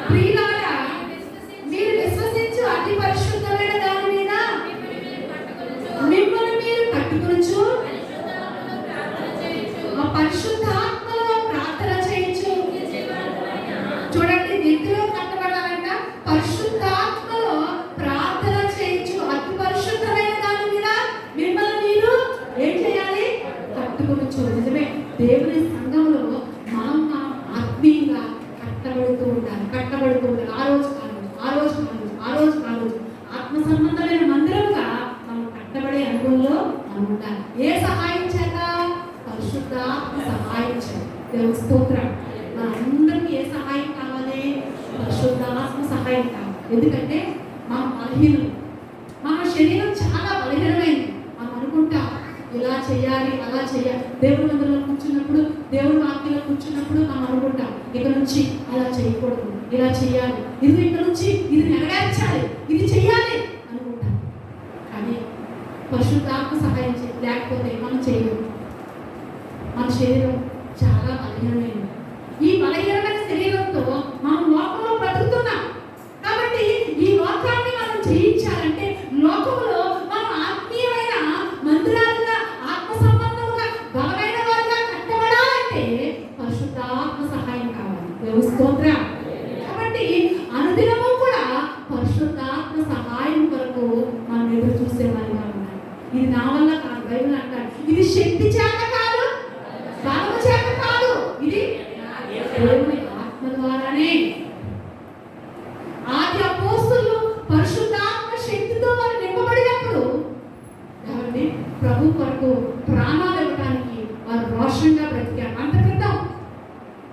ప్రియులారా, మీరు విశ్వసించు అతి పరిశుద్ధమైన దాని మీద మిమ్మల్ని మీరు కట్టుకొనుచు ఆ పరిశుద్ధాత్మలో ప్రార్థన చేయొచ్చు. చూడండి, నిత్యలో కట్టబడాలంట. పరిశుద్ధాత్మలో ప్రార్థన చేయొచ్చు. అతి పరిశుద్ధమైన దాని మీద మిమ్మల్ని మీరు ఏం చేయాలి? కట్టుకొనుచు. నిజమే, దేవుని సంఘంలో మనం ఆత్మీయంగా కట్టబడుతూ ఉండాలి. ఆ రోజు ఆత్మ సంబంధమైన మందిరంగా మనం కట్టబడే అనుభవంలో మనం ఉండాలి. ఏ సహాయం చేత? పరిశుద్ధాత్మ సహాయం చేత. దేవుని స్తోత్రం. మనందరికీ ఏ సహాయం కావాలి? పరిశుద్ధాత్మ సహాయం కావాలి. ఎందుకంటే మనం బలహీనం. మన శరీరం చాలా బలహీనమైంది. మనం అనుకుంటాం ఇలా చేయాలి, అలా చేయాలి. దేవుని మందిరంలో కూర్చున్నప్పుడు, దేవుని వాక్యంలో కూర్చున్నప్పుడు మనం అనుకుంటాం ఇక నుంచి అలా చేయకూడదు, ఇలా చేయాలి, ఇది ఇక నుంచి ఇది నెరవేర్చాలి, ఇది చేయాలి అనుకుంటాం. కానీ పరిశుద్ధాత్మ సహాయం లేకపోతే మనం చేయలేము. మన శరీరం చాలా బలహీనమైనది. ఈ బలహీనమైన శరీరంతో మనం లోకంలో బ్రతుకుతున్నాం. కాబట్టి ఈ లోకాన్ని మనం జయించాలంటే లోకంలో మనం ఆత్మీయమైన మందిరాలుగా, ఆత్మ సంబంధముగా బలమైన వారుగా కట్టబడాలంటే పరిశుద్ధాత్మ సహాయం కావాలి. దేవుని స్తోత్రం. కాబట్టి అనుదినము కూడా పరిశుద్ధాత్మ సహాయం కొరకు మనం ఎదురు చూసేవారిగా ఉండాలి. ఇది నా వల్ల కాదు. బైబిల్ అంటారు ఇది శక్తి చేత కాదు, బలము చేత కాదు, ఇది దేవుని ఆత్మ ద్వారానే. ఆది అపోస్తలులు పరిశుద్ధాత్మ శక్తితో వారు నింపబడినప్పుడు కాబట్టి ప్రభు కొరకు ప్రాణాలు ఇవ్వడానికి వారు రోషంగా బ్రతికారు. అంత క్రితం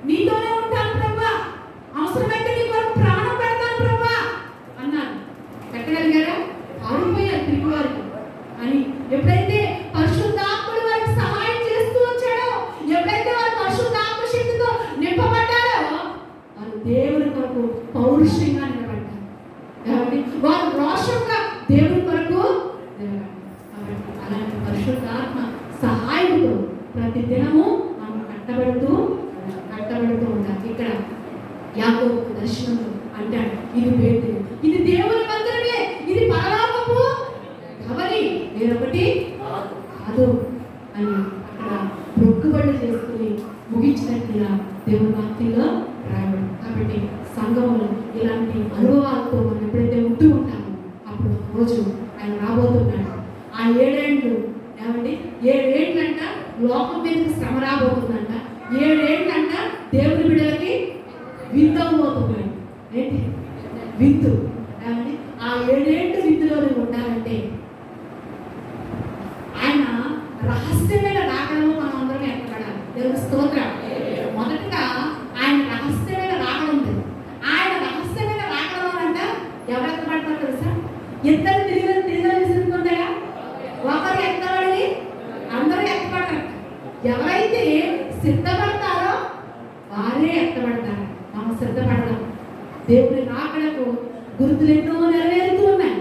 నీతోనే ఉంటాను ప్రభా, అవసరమైతే నీ కొరకు ప్రాణం పెడతాను ప్రభా అన్నారు. ఎక్కడలిగారా? ఆడిపోయారు తిరిగి వారికి అని. ఎప్పుడైతే పరిశుద్ధాత్ముడు వారికి సహాయం చేస్తూ వచ్చాడో, ఎప్పుడైతే వారు పరిశుద్ధాత్మ శక్తితో నింపబడ్డారో, వారు దేవుని కొరకు పౌరుషంగా నిలబడ్డారు. కాబట్టి వారు రోషంగా దేవుని కొరకు నిలబడ్డారు. కాబట్టి అలాంటి పరిశుద్ధాత్మ సహాయంతో ప్రతి దినము మనం కట్టబడుతూ ఉండాలి. ఇక్కడ యాకోబు దర్శనంలో అంటాడు, ఇది పేతురు, ఇది దేవుని మందిరమే, ఇది పరలోకపు ధవని, వేరొకటి కాదు అని అక్కడ మొక్కుబడులు చేసుకుని ముగించినట్లుగా దేవుని వాక్యంలో రాయబడి. కాబట్టి సంఘంలో ఇలాంటి అనుభవాలతో మనం ఎప్పుడైతే ఉంటూ ఉంటామో అప్పుడు ఒక రోజు ఆయన రాబోతున్నాడు. ఆ 7 ఏళ్ళు ఏమండి, 7 ఏళ్ళంట లోకం మీదకి శ్రమ రాబోతుందంట. 7 ఏళ్ళంట దేవుని బిడ్డలకి విందు అవ్వబోతున్నాడు. ఏంటి విందు? ఏమండి, ఆ 7 ఏళ్ళు విందులో ఉండాలంటే ఆయన రహస్యమైన రాకడలో మనం అందరం ఎక్కబడాలి. దేవుని స్తోత్రం. మొదటగా ఆయన రహస్యమైన రాకడ ఉంది. ఆయన రహస్యమైన రాకడలో అంట ఎవరు ఎక్కబడతారు తెలుసా? ఇద్దరు తిరిగి విసురుతుండగా ఒకరు ఎక్కబడి అందరూ ఎక్కబడతారు. ఎవరైతే సిద్ధపడతారో వారే ఎక్కబడతారు. మనం సిద్ధపడదాం. దేవుని రాకడకు గుర్తులెన్నో నెరవేరుతూ ఉన్నాయి.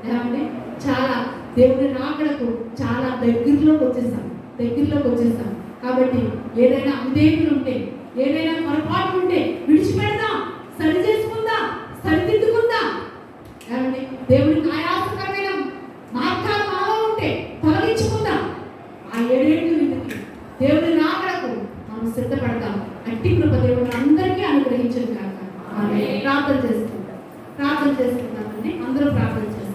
ఏమండి, చాలా దేవుని రాకడకు చాలా దగ్గరలోకి వచ్చేసాం. కాబట్టి ఏదైనా అవిధేయతలు ఉంటే, ఏదైనా పొరపాటు ఉంటే విడిచిపెడదాం, సరి చేసుకుందాం, సరిదిద్దుకుందాం. ఏమండి, దేవునికి ఆయాసకరమైన మార్గాలు మనలో ఉంటే తొలగించుకుందాం. ఆ 7 ఏళ్ళు విందుకి దేవుని రాకడకు మనం సిద్ధపడతాం. అట్టి కృప దేవుని అందరికీ అనుగ్రహించను కాక. ప్రార్థన చేసుకుందామండి. అందరూ ప్రార్థన చేస్తాం.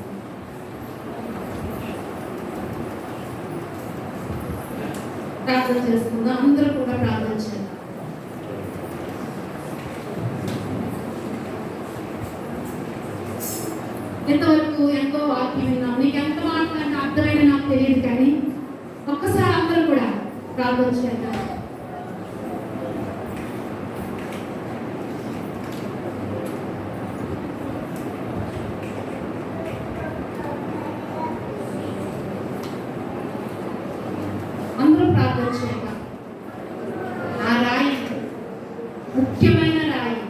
అందరూ కూడా ప్రార్థన చేద్దాం. ఇంతవరకు ఎంతో వాక్యం విన్నాం. నీకు ఎంత మాట్లాడినా అర్థమైన నాకు తెలియదు, కానీ ఒక్కసారి అందరూ కూడా ప్రార్థన చేద్దాం. అందరూ ప్రార్థన చేద్దాం. ఆ రాయి ముఖ్యమైన రాయి,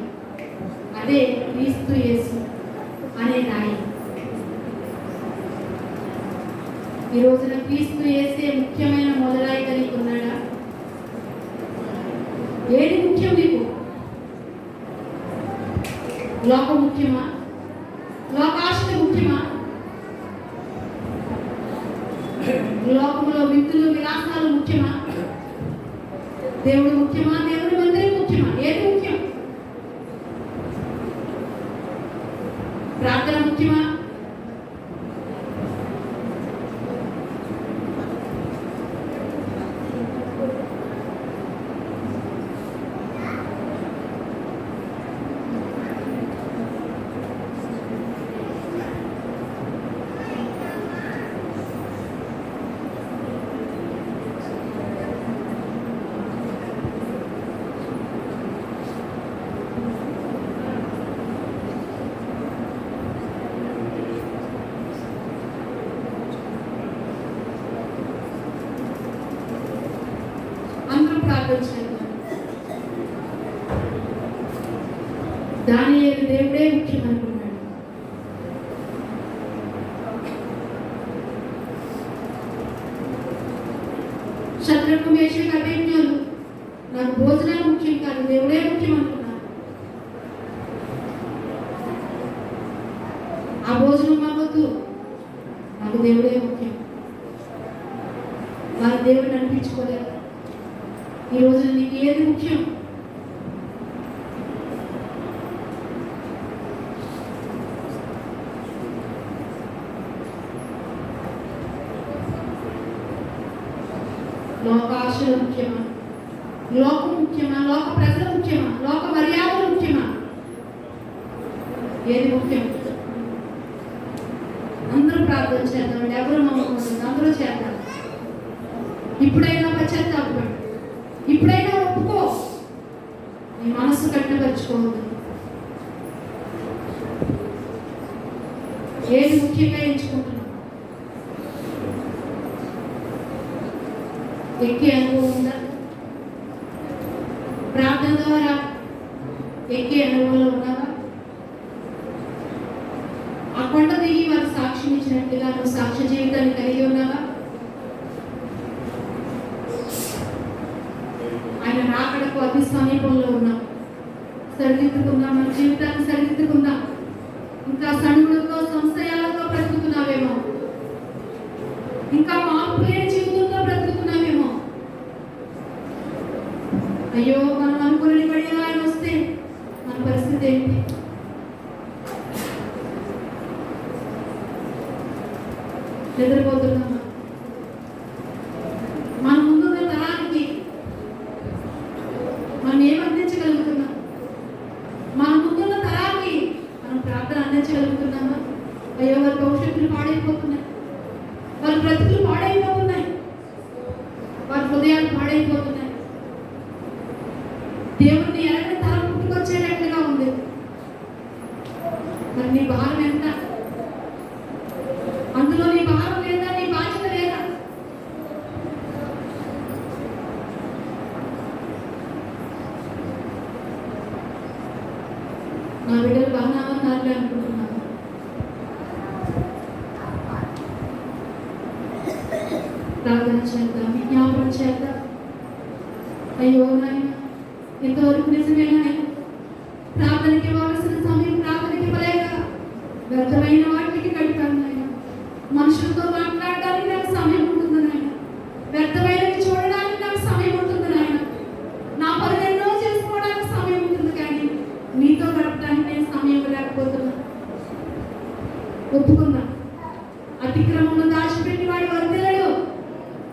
అదే క్రీస్తు యేసు అనే రాయి. ఈ రోజున క్రీస్తు యేసే ముఖ్యమైన మొదలాయి కలిగి ఉన్నాడా? ఏది ముఖ్యం మీకు? లోకం ముఖ్యమా? లోకాశలు ముఖ్యమా? లోకంలో విందులు విలాసాలు ముఖ్యమా? దేవుడు ముఖ్యమా? దేవుడి మందిరం ముఖ్యమా? ఏది ముఖ్యం? ప్రార్థన ముఖ్యమా? దానియేలు దేవుడే ముఖ్యం అనుకున్నాడు. శత్రుఘ్న మేషకు అభిజ్ఞులు నాకు భోజనాలు ముఖ్యం కాదు, దేవుడే ముఖ్యం అనుకున్నారు. ఆ భోజనం మాకొద్దు, నాకు దేవుడే ముఖ్యం. వారి దేవుడిని అనిపించుకోలేదు. ఈ రోజు నీకు ఏది ముఖ్యం? లోకాశలు ముఖ్యమా? లోకం ముఖ్యమా, లోక ప్రజలు ముఖ్యమా, లోక మర్యాదలు ముఖ్యమా? ఏది ముఖ్యం? అందరూ ప్రార్థన చేద్దాం, ఎవరు నమ్మకం అందరూ చేద్దాం. ఇప్పుడైనా పశ్చాత్తాపడు, ఇప్పుడైనా ఒప్పుకో, నీ మనస్సు కట్టపరుచుకోవద్దు. ఏది ముఖ్యంగా ఎంచుకుంటున్నావు? ఎక్కే అనుభవం ఉందా? ప్రార్థన ద్వారా ఎక్కే అనుభవంలో ఉన్నావా? ఆ కొండ దిగి వారు సాక్ష్యం ఇచ్చినట్లుగా నువ్వు సాక్ష్య జీవితాన్ని కలిగి ఉన్నావా? ఆయన రాకడకు అతి సమీపంలో ఉన్నాం. సరిదిద్దుకుందాం, మన జీవితాన్ని సరిదిద్దుకుందాం. ఇంకా సణుగులతో సంశయాలతో బ్రతుకుతున్నావేమో, ఇంకా మార్పు లేని జీవితంతో బ్రతుకుతున్నావేమో. అయ్యో, మనం అనుకుని పడి ఆయన వస్తే మన పరిస్థితి ఏంటి? నిద్రపోతున్నామా? మన ముందున్న తరానికి మనం ఏం అందించగలుగుతున్నాం? మన ముందున్న తరానికి మనం ప్రార్థన అందించగలుగుతున్నామా? అయ్యో, వారి భవిష్యత్తులు పాడైపోతున్నాయి, వారి బ్రతుకులు పాడైపోతున్నాయి, వారి హృదయాలు పాడైపోతున్నాయి. దేవుడిని ఎలాగ తరం పుట్టుకొచ్చేటట్లుగా ఉంది. మరి నీ భారం ఎంత? అందులో నీ భారం లేదా? నీ బాధ్యత లేదా? నా బిడ్డలు బాగా ఉన్నారులే అనుకుంటున్నాను. ప్రార్థన చేద్దాం, విజ్ఞాపన చేద్దాం. అయ్యో నాయన, ఇంతవరకు నిజమేనా ప్రార్థనకి ఇవ్వాల్సిన సమయం ప్రార్థనకి ఇవ్వలేక వ్యర్థమైన వాటికి గడిపాను నాయన. మనుషులతో మాట్లాడడానికి నాకు సమయం ఉంటుంది నాయన, వ్యర్థమైనవి చూడడానికి నాకు సమయం ఉంటుంది నాయన, నా పనులు ఎన్నో చేసుకోవడానికి సమయం ఉంటుంది, కానీ నీతో గడపడానికి నేను సమయం లేకపోతున్నా. ఒప్పుకుందా? అతిక్రమంలో దాచిపెట్టి వాడు వర్తిల్లడు.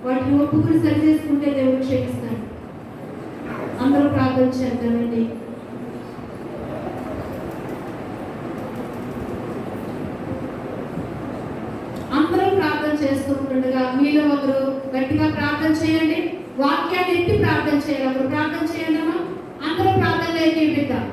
వాటిని ఒప్పుకుని సరి చేసుకుంటే దేవుడు క్షమిస్తాడు. అందరూ ప్రార్థన చేద్దామండి. అందరూ ప్రార్థన చేస్తూ ఉండగా మీలో ఒకరు గట్టిగా ప్రార్థన చేయండి. వాక్యాన్ని ఎత్తి ప్రార్థన చేయాలి. ఒకరు ప్రార్థన చేయండి అమ్మా. అందరూ ప్రార్థనలో ఏకీపిద్దాం.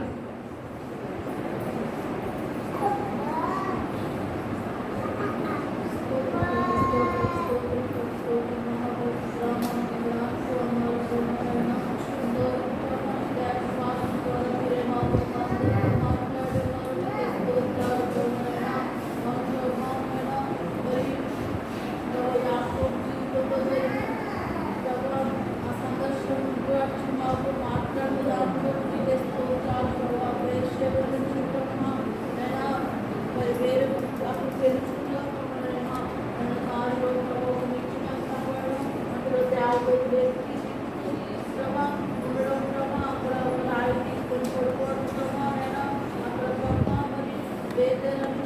వేదనని